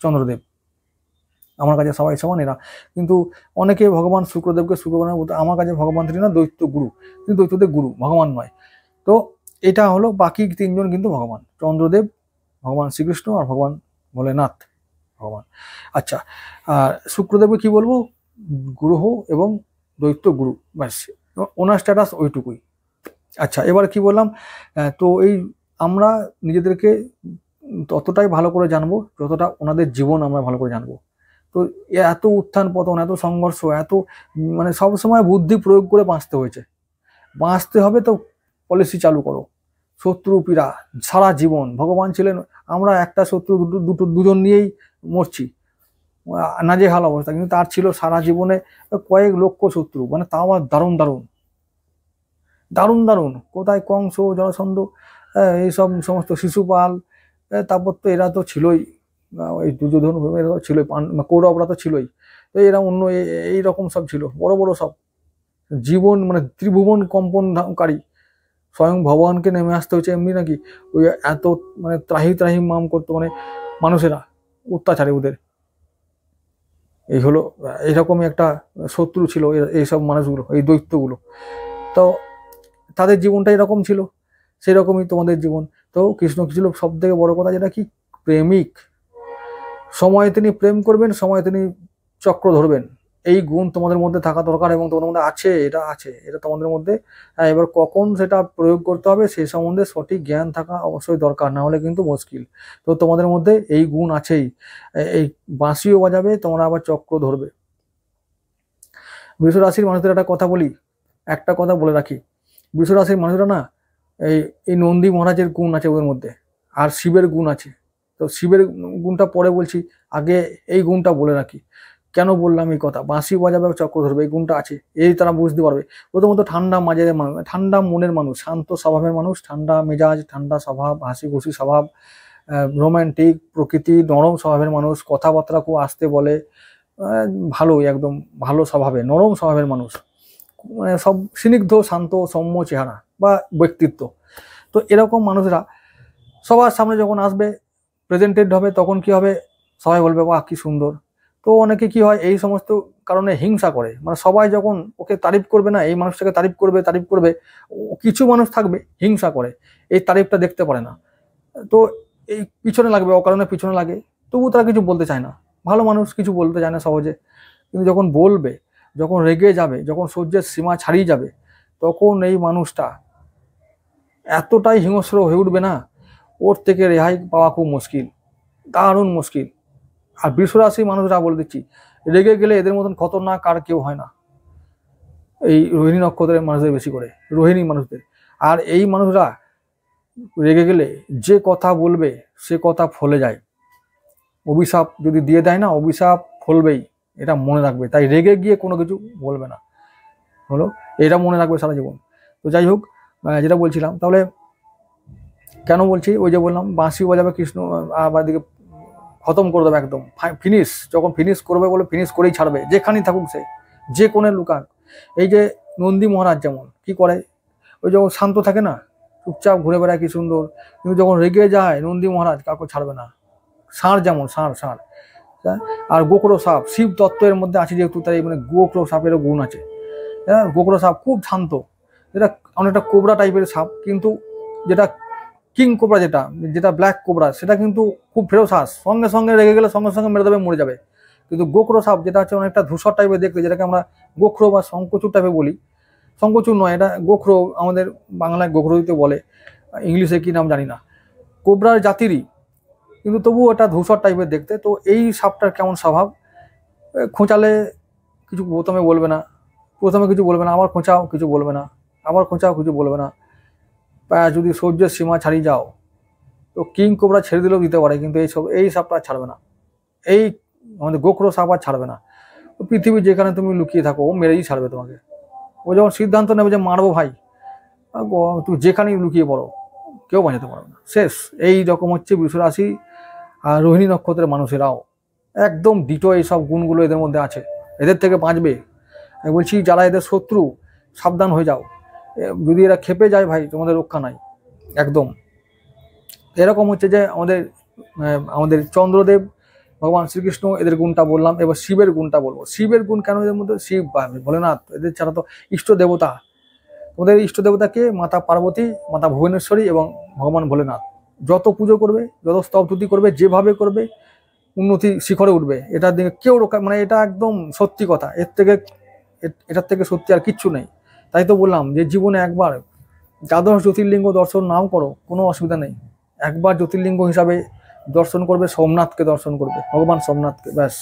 চন্দ্রদেব, আমার কাছে সবাই সমান এরা। কিন্তু অনেকে ভগবান শুক্রদেবকে শুক্রবানের মতো, আমার কাছে ভগবান তিনি না, দৈত্য গুরু, কিন্তু দৈত্যদেব গুরু, ভগবান নয়। তো এটা হলো, বাকি তিনজন কিন্তু ভগবান, চন্দ্রদেব, ভগবান শ্রীকৃষ্ণ, আর ভগবান ভোলেনাথ ভগবান। আচ্ছা, আর শুক্রদেবকে কি বলবো, গ্রহ এবং দৈত্য গুরু, ব্যাস, ওনার স্ট্যাটাস ওইটুকুই। আচ্ছা, এবার কি বললাম, তো এই আমরা নিজেদেরকে ততটাই ভালো করে জানবো যতটা ওনাদের জীবন আমরা ভালো করে জানবো। তো এত উত্থান পতন, এত সংঘর্ষ, এত মানে সবসময় বুদ্ধি প্রয়োগ করে বাঁচতে হবে, তো পলিসি চালু করো। শত্রু পীড়া সারা জীবন, ভগবান ছিলেন, আমরা একটা শত্রু দুজন নিয়েই মরছি, নাজেহাল অবস্থা, কিন্তু তার ছিল সারা জীবনে কয়েক লক্ষ শত্রু, মানে তাও দারুণ দারুণ, কোথায় কংস, জরাসন্ধ, হ্যাঁ, এইসব সমস্ত শিশুপাল, তারপর তো এরা তো ছিলই, এই দুর্যোধন এরা তো ছিলই, কৌরবরা তো ছিলই। তো এরা অন্য এইরকম সব ছিল, বড় বড় সব জীবন, মানে ত্রিভুবন কম্পনকারী, স্বয়ং ভগবানকে নেমে আসতে হচ্ছে এমনি নাকি? ওই এত মানে ত্রাহি ত্রাহি মাম করতো, মানে মানুষেরা অত্যাচারে ওদের। এই হলো, এইরকমই একটা শত্রু ছিল এইসব মানুষগুলো, এই দৈত্যগুলো। তো তাদের জীবনটা এরকম ছিল, সেই রকমই তোমাদের জীবন। তো কৃষ্ণ ছিল সব থেকে বড় কথা, যেটা কি প্রেমিক। সময়ে তিনি প্রেম করবেন, সময়ে তিনি চক্র ধরবেন। এই গুণ তোমাদের মধ্যে থাকা দরকার, এবং তোমাদের মধ্যে আছে, এটা আছে, এটা তোমাদের মধ্যে। এবার কখন সেটা প্রয়োগ করতে হবে সেই সম্বন্ধে সঠিক জ্ঞান থাকা অবশ্যই দরকার, না হলে কিন্তু মুশকিল। তো তোমাদের মধ্যে এই গুণ আছেই, এই বাঁশিও বাজাবে তোমরা, আবার চক্র ধরবে। বৃষ রাশির মানুষদের একটা কথা বলি, একটা কথা বলে রাখি, বৃষ রাশির মানুষরা না, এই নন্দী মহারাজের গুণ আছে ওদের মধ্যে, আর শিবের গুণ আছে। তো শিবের গুণটা পরে বলছি, আগে এই গুণটা বলে রাখি। কেন বললাম এই কথা? বাঁশি বাজাবে, চক্র ধরবে, এই গুণটা আছে, এই তারা বুঝতে পারবে। প্রথমত ঠান্ডা মাঝের মানুষ, ঠান্ডা মনের মানুষ, শান্ত স্বভাবের মানুষ, ঠান্ডা মেজাজ, ঠান্ডা স্বভাব, হাসি খুশি স্বভাব, রোমান্টিক প্রকৃতি, নরম স্বভাবের মানুষ, কথাবার্তা খুব আস্তে বলে, ভালো, একদম ভালো স্বভাবে, নরম স্বভাবের মানুষ, মানে সব স্নিগ্ধ, শান্ত, সৌম্য চেহারা বা ব্যক্তিত্ব। তো এরকম মানুষরা সবার সামনে যখন আসবে, প্রেজেন্টেড হবে, তখন কি হবে? সবাই বলবে বাহ কি সুন্দর। তো অনেকে কি হয়, এই সমস্ত কারণে হিংসা করে, মানে সবাই যখন ওকে তারিফ করবে না, এই মানুষটাকে তারিফ করবে, কিছু মানুষ থাকবে হিংসা করে, এই তারিফটা দেখতে পারে না। তো এই পিছনে লাগবে, অকারণে পিছনে লাগে, তবু তারা কিছু বলতে চায় না। ভালো মানুষ কিছু বলতে চায় না সহজে, কিন্তু যখন বলবে, যখন রেগে যাবে, যখন সহ্যের সীমা ছাড়িয়ে যাবে, তখন এই মানুষটা এতটাই হিংস্র হয়ে উঠবে না, ওর থেকে রেহাই পাওয়া খুব মুশকিল, দারুণ মুশকিল। আর বৃষরাশি মানুষরা বলে দিচ্ছি, রেগে গেলে এদের মতন খতরনাক আর কেউ হয় না, এই রোহিণী নক্ষত্রের মানুষদের বেশি করে, রোহিণী মানুষদের। আর এই মানুষরা রেগে গেলে যে কথা বলবে সে কথা ফলে যায়, অভিশাপ যদি দিয়ে দেয় না, অভিশাপ ফলবেই, এটা মনে রাখবে। তাই রেগে গিয়ে কোনো কিছু বলবে না, হলো, এটা মনে রাখবে সারা জীবন। তো যাই হোক, যেটা বলছিলাম, তাহলে কেন বলছি, ওই যে বললাম বাঁশি বাজাবে কৃষ্ণ, আবার দিকে খতম করে দেবে একদম, ফিনিশ। যখন ফিনিশ করবে বলে ফিনিশ করেই ছাড়বে, যেখানেই থাকুক সে, যে কোণে লুকাক। এই যে নন্দী মহারাজ যেমন কি করে, ওই যখন শান্ত থাকে না, চুপচাপ ঘুরে বেড়ায় কি সুন্দর, কিন্তু যখন রেগে যায় নন্দী মহারাজ কাউকে ছাড়বে না। ষাঁড় যেমন, ষাঁড়, আর গোকরো সাপ, শিব তত্ত্বের মধ্যে আছে যেহেতু, তাই মানে গোকরো সাপেরও গুণ আছে। হ্যাঁ, গোকরো সাপ খুব শান্ত, এটা অনেকটা কোবরা টাইপের সাপ, কিন্তু যেটা কিং কোবরা, যেটা ব্ল্যাক কোবরা, সেটা কিন্তু খুব ফেরোসাস, সঙ্গে সঙ্গে রেগে গেলে সঙ্গে সঙ্গে মেরে দেবে, মরে যাবে। কিন্তু গোকরো সাপ যেটা হচ্ছে অনেকটা ধূসর টাইপের দেখতে, যেটাকে আমরা গোখরো বা শঙ্কচুর টাইপের বলি, শঙ্কচুর নয়, এটা গোখরো, আমাদের বাংলায় গোখরোতে বলে, ইংলিশে কি নাম জানি না, কোবরার জাতিরই, কিন্তু তবুও এটা ধূসর টাইপের দেখতে। তো এই সাপটার কেমন স্বভাব, খোঁচালে কিছু প্রথমে কিছু বলবে না, আবার খোঁচাও কিছু বলবে না, আবার খোঁচাও কিছু বলবে না। যদি সহ্যের সীমা ছাড়িয়ে যাও, তো কিং কোবরা ছেড়ে দিলেও দিতে পারে, কিন্তু এই সাপটা ছাড়বে না, এই আমাদের গোখরো সাপ আর ছাড়বে না। পৃথিবী যেখানে তুমি লুকিয়ে থাকো, ও মেরেই ছাড়বে তোমাকে। ও যখন সিদ্ধান্ত নেবে যে মারবো ভাই, তুমি যেখানেই লুকিয়ে পড়ো, কেউ বাঁচাতে পারবে না, শেষ। এই রকম হচ্ছে বৃষরাশি আর রোহিণী নক্ষত্রের মানুষেরাও একদম ডিটো, এইসব গুণগুলো এদের মধ্যে আছে, এদের থেকে বাঁচবে। আমি বলছি যারা এদের শত্রু, সাবধান হয়ে যাও, যদি এরা খেপে যায় ভাই, তোমাদের রক্ষা নাই একদম। এরকম হচ্ছে যে আমাদের চন্দ্রদেব, ভগবান শ্রীকৃষ্ণ, এদের গুণটা বললাম। এবার শিবের গুণটা বলবো। শিবের গুণ কেন এদের মধ্যে? শিব ভোলেনাথ, এদের ছাড়া তো ইষ্ট দেবতা, ওদের ইষ্ট দেবতাকে মাতা পার্বতী, মাতা ভুবনেশ্বরী এবং ভগবান ভোলেনাথ। যত পুজো করবে, যত স্তবতুতি করবে, যেভাবে করবে, উন্নতি শিখরে উঠবে, এটা দিকে কেউ রক্ষা, মানে এটা একদম সত্যি কথা, এটার থেকে সত্যি আর কিচ্ছু নেই। তাই তো বললাম যে জীবনে একবার দ্বাদশ জ্যোতির্লিঙ্গ দর্শন নাও করো, কোনো অসুবিধা নেই। একবার জ্যোতির্লিঙ্গ হিসাবে দর্শন করবে, সোমনাথকে দর্শন করবে, ভগবান সোমনাথকে, ব্যাস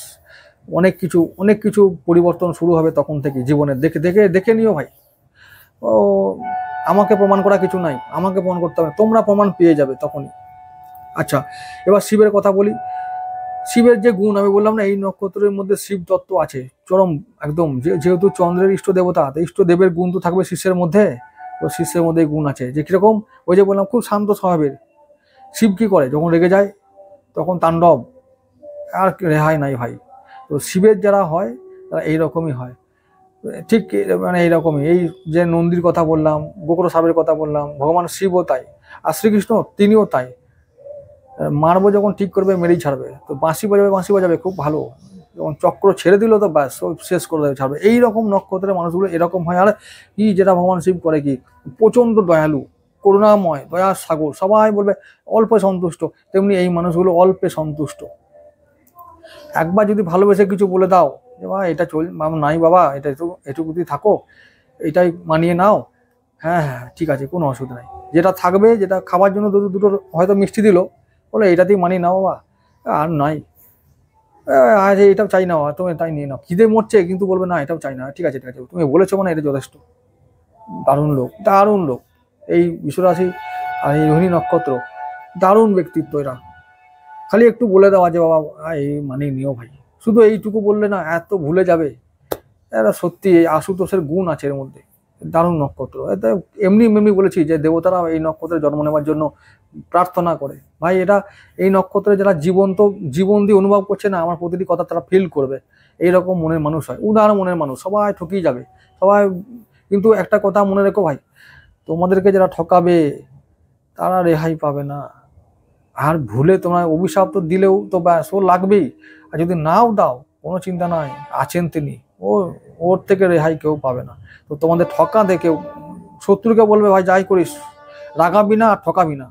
অনেক কিছু পরিবর্তন শুরু হবে তখন থেকে জীবনে। দেখে নিও ভাই, ও আমাকে প্রমাণ করা কিছু নাই, আমাকে প্রমাণ করতে হবে, তোমরা প্রমাণ পেয়ে যাবে তখনই। আচ্ছা, এবার শিবের কথা বলি। শিবের যে গুণ আমি বললাম না, এই নক্ষত্রের মধ্যে শিব তত্ত্ব আছে চরম একদম, যেহেতু চন্দ্রের ইষ্ট দেবতা, ইষ্ট দেবের গুণ তো থাকবে শিষ্যের মধ্যে। তো শিষ্যের মধ্যে গুণ আছে, যে কিরকম ওই যে বললাম খুব শান্ত স্বভাবের। শিব কি করে, যখন রেগে যায় তখন তাণ্ডব, আর রেহাই নাই ভাই। তো শিবের যারা হয় তারা এইরকমই হয়, ঠিক মানে এইরকমই। এই যে নন্দীর কথা বললাম, গোকর সাপের কথা বললাম, ভগবান শিবও তাই, আর শ্রীকৃষ্ণ তিনিও তাই। মারবো যখন ঠিক করবে মেরেই ছাড়বে। তো বাঁশি বাজাবে খুব ভালো, যখন চক্র ছেড়ে দিল তো ব্যাস শেষ করে দেবে, ছাড়বে। এইরকম নক্ষত্রের মানুষগুলো এরকম হয়। আর কি যেটা ভগবান শিব করে কি, প্রচণ্ড দয়ালু, করুণাময়, দয়ার সাগর, সবাই বলবে অল্পে সন্তুষ্ট, তেমনি এই মানুষগুলো অল্পে সন্তুষ্ট। একবার যদি ভালোবেসে কিছু বলে দাও যে বা এটা নাই বাবা, এটা এটুকুতেই থাকো, এটাই মানিয়ে নাও, হ্যাঁ হ্যাঁ ঠিক আছে, কোনো অসুবিধা নাই। যেটা থাকবে, যেটা খাবার জন্য দুটো হয়তো মিষ্টি দিল, বলে এটাতেই মানিয়ে নাও বাবা, আর নাই আজ এটাও চাই না, তুমি তাই নিয়ে নাও। খিদে মরছে কিন্তু বলবে না এটাও চাই না, ঠিক আছে তুমি বলেছো মানে এটা যথেষ্ট। দারুণ লোক, দারুণ লোক এই বিশ্বরাশি আর এই রোহিণী নক্ষত্র, দারুণ ব্যক্তিত্ব এরা। খালি একটু বলে দেওয়া যে বাবা এই মানিয়ে নিও ভাই, শুধু এইটুকু বললে না এত ভুলে যাবে। এরা সত্যি এই আশুতোষের গুণ আছে এর মধ্যে, দারুণ নক্ষত্র। এটা এমনি বলেছি যে দেবতারা এই নক্ষত্রে জন্ম নেওয়ার জন্য প্রার্থনা করে। ভাই এটা এই নক্ষত্রে যারা জীবন দিয়ে অনুভব করছে না, আমার প্রতিটি কথা তারা ফিল করবে। এইরকম মনের মানুষ হয়, উদার মনের মানুষ। সবাই ঠকিয়ে যাবে সবাই, কিন্তু একটা কথা মনে রেখো ভাই, তোমাদেরকে যারা ঠকাবে তারা রেহাই পাবে না। আর ভুলে তোমার অভিশাপ তো দিলেও তো ব্যাস ও লাগবেই, আর যদি নাও দাও কোনো চিন্তা নাই, আছেন তিনি, ওর থেকে রেহাই কেউ পাবে না। তো তোমাদের ঠকা দেখে শত্রুকে বলবে ভাই যাই করিস রাগাবি না আর ঠকাবি না,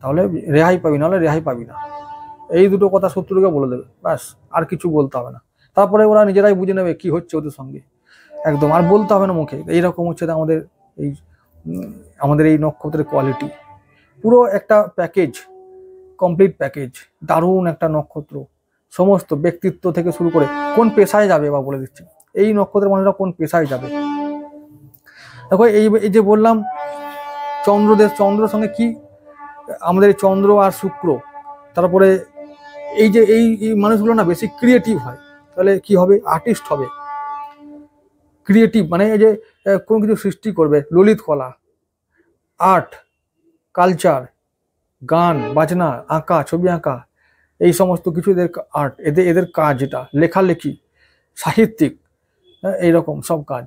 তাহলে রেহাই পাবি, নাহলে রেহাই পাবি না। এই দুটো কথা শত্রুকে বলে দেবে, ব্যাস আর কিছু বলতে হবে না। তারপরে ওরা নিজেরাই বুঝে নেবে কি হচ্ছে ওদের সঙ্গে, একদম আর বলতে হবে না মুখে। এইরকম হচ্ছে আমাদের এই নক্ষত্রের কোয়ালিটি, পুরো একটা প্যাকেজ, কমপ্লিট প্যাকেজ। দারুণ একটা নক্ষত্র, সমস্ত ব্যক্তিত্ব থেকে শুরু করে কোন পেশায় যাবে বা বলে দিচ্ছি, এই নক্ষত্রের মানুষরা কোন পেশায় যাবে। দেখো এই যে বললাম চন্দ্রের সঙ্গে কি আমাদের চন্দ্র আর শুক্র, তারপরে এই যে এই মানুষগুলো না বেশি ক্রিয়েটিভ হয়, তাহলে কি হবে, আর্টিস্ট হবে। ক্রিয়েটিভ মানে এই যে কোনো কিছু সৃষ্টি করবে, ললিত কলা, আর্ট, কালচার, গান বাজনা, আঁকা, ছবি আঁকা, এই সমস্ত কিছু এদের আর্ট, এদের কাজ, এটা লেখালেখি, সাহিত্যিক, এইরকম সব কাজ।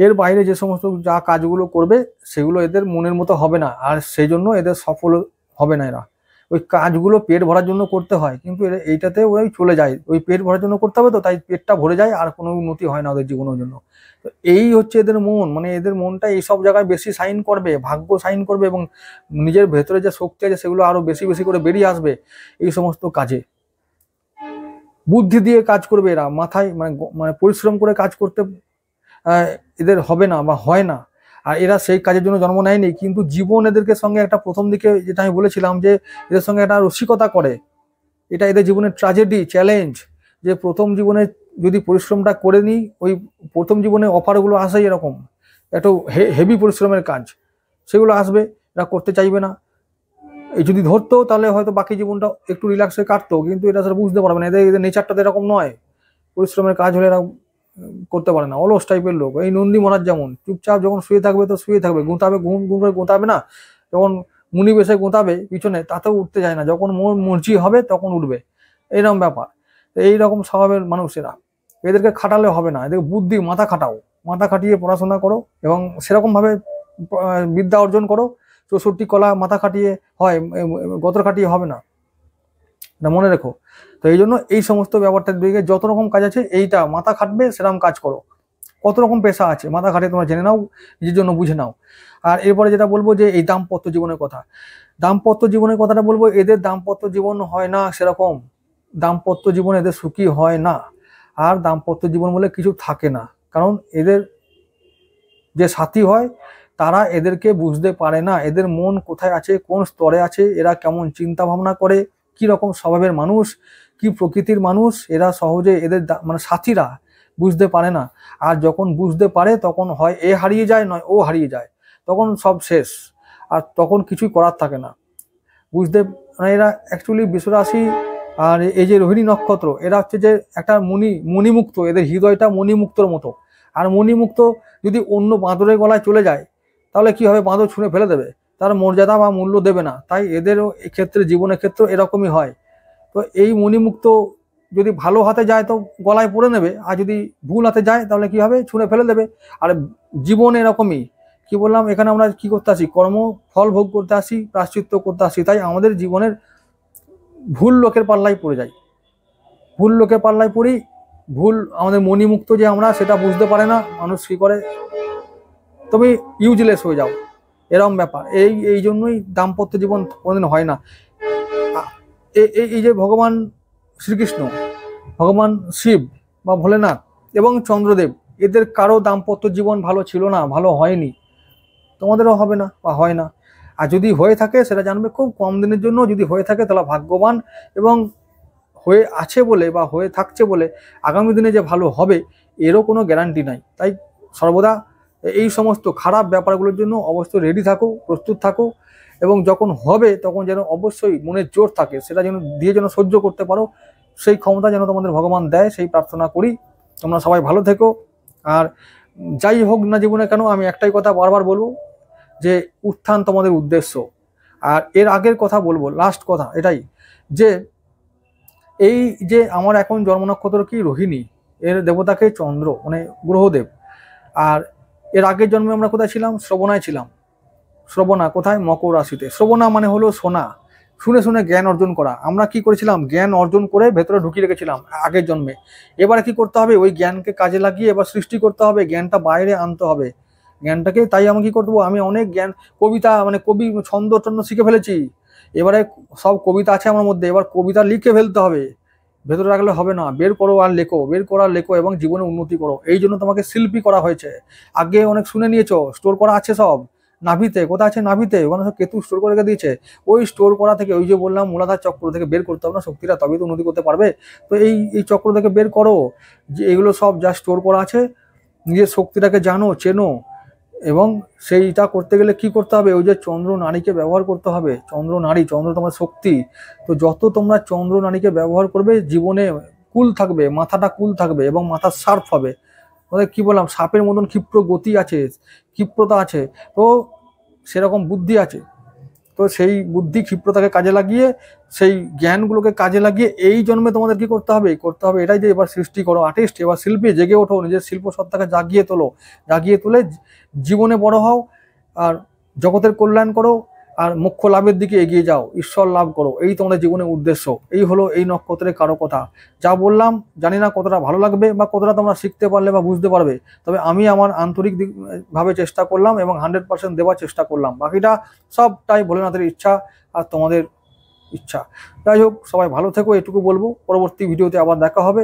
এর বাইরে যে সমস্ত যা কাজগুলো করবে সেগুলো এদের মনের মতো হবে না, আর সেই জন্য এদের সফল হবে না। এরা ওই কাজগুলো পেট ভরার জন্য করতে হয়, কিন্তু এইটাতে ওই চলে যায়, ওই পেট ভরার জন্য করতে হবে, তো তাই পেটটা ভরে যায়, আর কোনো উন্নতি হয় না ওদের জীবনের জন্য। তো এই হচ্ছে এদের মন, মানে এদের মনটা এইসব জায়গায় বেশি সাইন করবে, ভাগ্য সাইন করবে, এবং নিজের ভেতরে যে শক্তি আছে সেগুলো আরো বেশি করে বেরিয়ে আসবে এই সমস্ত কাজে। বুদ্ধি দিয়ে কাজ করবে এরা, মাথায় মানে পরিশ্রম করে কাজ করতে এদের হবে না বা হয় না। আর এরা সেই কাজের জন্য জন্ম নেয়নি, কিন্তু জীবন এদেরকে সঙ্গে একটা, প্রথম দিকে যেটা আমি বলেছিলাম যে এদের সঙ্গে একটা রসিকতা করে, এটা এদের জীবনের ট্র্যাজেডি, চ্যালেঞ্জ, যে প্রথম জীবনে যদি পরিশ্রমটা করে নিই, ওই প্রথম জীবনে অফারগুলো আসে এরকম একটু হেভি পরিশ্রমের কাজ, সেগুলো আসবে, এরা করতে চাইবে না। এই যদি ধরতো তাহলে হয়তো বাকি জীবনটা একটু রিল্যাক্সে কাটতো, কিন্তু এটা সেটা বুঝতে পারবে না, এদের নেচারটা তো এরকম নয়। পরিশ্রমের কাজ হলে এরা করতে পারে না, অলস টাইপের লোক। এই নন্দী মহারাজ যেমন, চুপচাপ যখন শুয়ে থাকবে তো শুয়ে থাকবে, গোঁতাবে ঘুম করে গোঁতাবে না, যখন মুনি বেশে গোঁতাবে পিছনে তাতেও উঠতে যায় না, যখন মর্জি হবে তখন উঠবে, এইরকম ব্যাপার। এইরকম স্বভাবের মানুষেরা, এদেরকে খাটালে হবে না, এদের বুদ্ধি, মাথা খাটাও, মাথা খাটিয়ে পড়াশোনা করো এবং সেরকমভাবে বিদ্যা অর্জন করো। 64 কলা মাথা খাটিয়ে হয়, গতর খাটিয়ে হবে না, এটা মনে রেখো। তো এই জন্য এই সমস্ত ব্যাপারটার দিকে যত রকম কাজ আছে, এইটা মাথা খাটবে সেরকম কাজ করো। কত রকম পেশা আছে মাথা খাটিয়ে তোমরা জেনে নাও, নিজের জন্য বুঝে নাও। আর এরপরে যেটা বলবো যে এই দাম্পত্য জীবনের কথা, দাম্পত্য জীবনের কথাটা বলবো, এদের দাম্পত্য জীবন হয় না সেরকম, দাম্পত্য জীবন এদের সুখী হয় না। আর দাম্পত্য জীবন বলে কিছু থাকে না, কারণ এদের যে সাথী হয় তারা এদেরকে বুঝতে পারে না, এদের মন কোথায় আছে, কোন স্তরে আছে, এরা কেমন চিন্তা ভাবনা করে, কি রকম স্বভাবের মানুষ, কি প্রকৃতির মানুষ, এরা সহজে এদের মানে সাথীরা বুঝতে পারে না। আর যখন বুঝতে পারে তখন হয় এ হারিয়ে যায়, নয় ও হারিয়ে যায়, তখন সব শেষ, আর তখন কিছুই করার থাকে না। বুঝতে মানে এরা অ্যাকচুয়ালি বিশ্বরাশি আর এই যে রোহিণী নক্ষত্র, এরা হচ্ছে যে একটা মণিমুক্ত, এদের হৃদয়টা মণিমুক্তর মতো। আর মণিমুক্ত যদি অন্য বাঁদরের গলায় চলে যায় তাহলে কি হবে, বাঁদর ছুঁড়ে ফেলে দেবে, তার মর্যাদা বা মূল্য দেবে না। তাই এদেরও এক্ষেত্রে, জীবনের ক্ষেত্রে এরকমই হয়। তো এই মণিমুক্ত যদি ভালো হাতে যায় তো গলায় পরে নেবে, আর যদি ভুল হাতে যায় তাহলে কি হবে, ছুঁড়ে ফেলে দেবে। আর জীবন এরকমই, কি বললাম, এখানে আমরা কি করতে আসি, কর্ম ফল ভোগ করতে আসি, প্রায়শ্চিত্ত করতে আসি। তাই আমাদের জীবনের ভুল লোকের পাল্লায় পড়ে যাই, ভুল লোকের পাল্লায় পড়ি, ভুল আমাদের মণিমুক্ত যে আমরা, সেটা বুঝতে পারে না মানুষ। কি করে, তুমি ইউজলেস হয়ে যাও, এরকম ব্যাপার। এই জন্যই দাম্পত্য জীবন কোনোদিন হয় না। এই যে ভগবান শ্রীকৃষ্ণ, ভগবান শিব বা ভোলেনাথ এবং চন্দ্রদেব, এদের কারো দাম্পত্য জীবন ভালো ছিল না, ভালো হয়নি, তোমাদেরও হবে না বা হয় না। আর যদি হয়ে থাকে সেটা জানবে খুব কম দিনের জন্য, যদি হয়ে থাকে তাহলে ভাগ্যবান, এবং হয়ে আছে বলে বা হয়ে থাকছে বলে আগামী দিনে যে ভালো হবে এরও কোনো গ্যারান্টি নাই। তাই সর্বদা এই সমস্ত খারাপ ব্যাপারগুলোর জন্য অবশ্যই রেডি থাকো, প্রস্তুত থাকো, এবং যখন হবে তখন যেন অবশ্যই মনের জোর থাকে, সেটা যেন দিয়ে যেন সহ্য করতে পারো, সেই ক্ষমতা যেন তোমাদের ভগবান দেয়, সেই প্রার্থনা করি। তোমরা সবাই ভালো থেকো। আর যাই হোক না জীবনে কেন, আমি একটাই কথা বারবার বলবো, যে উত্থান তোমাদের উদ্দেশ্য। আর এর আগের কথা বলবো, লাস্ট কথা এটাই, যে এই যে আমার এখন জন্ম নক্ষত্র কি রোহিণী, এর দেবতাকে চন্দ্র, মানে গ্রহদেব। আর এর আগের জন্মে আমরা কোথায় ছিলাম, শ্রবণায় ছিলাম। শ্রবণা কোথায়, মকর রাশিতে। শ্রবণা মানে হলো শোনা, শুনে শুনে জ্ঞান অর্জন করা। আমরা কি করেছিলাম, জ্ঞান অর্জন করে ভেতরে ঢুকিয়ে রেখেছিলাম আগের জন্মে। এবারে কি করতে হবে, ওই জ্ঞানকে কাজে লাগিয়ে এবার সৃষ্টি করতে হবে, জ্ঞানটা বাইরে আনতে হবে জ্ঞানটাকে। তাই আমি কি করবো, আমি অনেক জ্ঞান, কবিতা, মানে কবি ছন্দ টন্দ শিখে ফেলেছি। এবারে সব কবিতা আছে আমার মধ্যে, এবার কবিতা লিখে ফেলতে হবে, ভেতরে রাখলে হবে না, বের করো আর লেখো, বের করো আর লেখো, এবং জীবনে উন্নতি করো। এই জন্য তোমাকে শিল্পী করা হয়েছে। আগে অনেক শুনে নিয়েছো, স্টোর করা আছে সব নাভিতে। কোথায় আছে, নাভিতে, ওখানে সব কেতু স্টোর করে রেখে দিয়েছে। ওই স্টোর করা থেকে, ওই যে বললাম মূলাধার চক্র থেকে বের করতে হবে না শক্তিটা, তবেই তো উন্নতি করতে পারবে। তো এই চক্র থেকে বের করো, যে এগুলো সব যা স্টোর করা আছে, নিজের শক্তিটাকে জানো, চেনো। এবং সেইটা করতে গেলে কি করতে হবে, ওই যে চন্দ্র নারীকে ব্যবহার করতে হবে। চন্দ্র নারী, চন্দ্র তোমার শক্তি। তো যত তোমরা চন্দ্র নারীকে ব্যবহার করবে, জীবনে কুল থাকবে, মাথাটা কুল থাকবে, এবং মাথা শার্প হবে। কি বললাম, সাপের মতন ক্ষিপ্র গতি আছে, ক্ষিপ্রতা আছে, তো সেরকম বুদ্ধি আছে। তো সেই বুদ্ধি ক্ষিপ্রতাকে কাজে লাগিয়ে, সেই জ্ঞানগুলোকে কাজে লাগিয়ে এই জন্মে তোমাদের কি করতে হবে, এটাই যে এবার সৃষ্টি করো, আর্টিস্ট, এবার শিল্পী, জেগে ওঠো, নিজের শিল্প সত্তাকে জাগিয়ে তোলো, জাগিয়ে তুলে জীবনে বড় হও, আর জগতের কল্যাণ করো, আর মোক্ষ লাভের দিকে এগিয়ে যাও, ঈশ্বর লাভ করো। এই তোমাদের জীবনের উদ্দেশ্য। এই হলো এই নক্ষত্রের কারো কথা। যা বললাম জানি না কতটা ভালো লাগবে বা কতটা তোমরা শিখতে পারলে বা বুঝতে পারবে, তবে আমি আমার আন্তরিক ভাবে চেষ্টা করলাম এবং 100% দেওয়ার চেষ্টা করলাম। বাকিটা সবটাই ভোলেনাথের ইচ্ছা আর তোমাদের ইচ্ছা। যাই হোক, সবাই ভালো থেকো, এটুকু বলবো। পরবর্তী ভিডিওতে আবার দেখা হবে।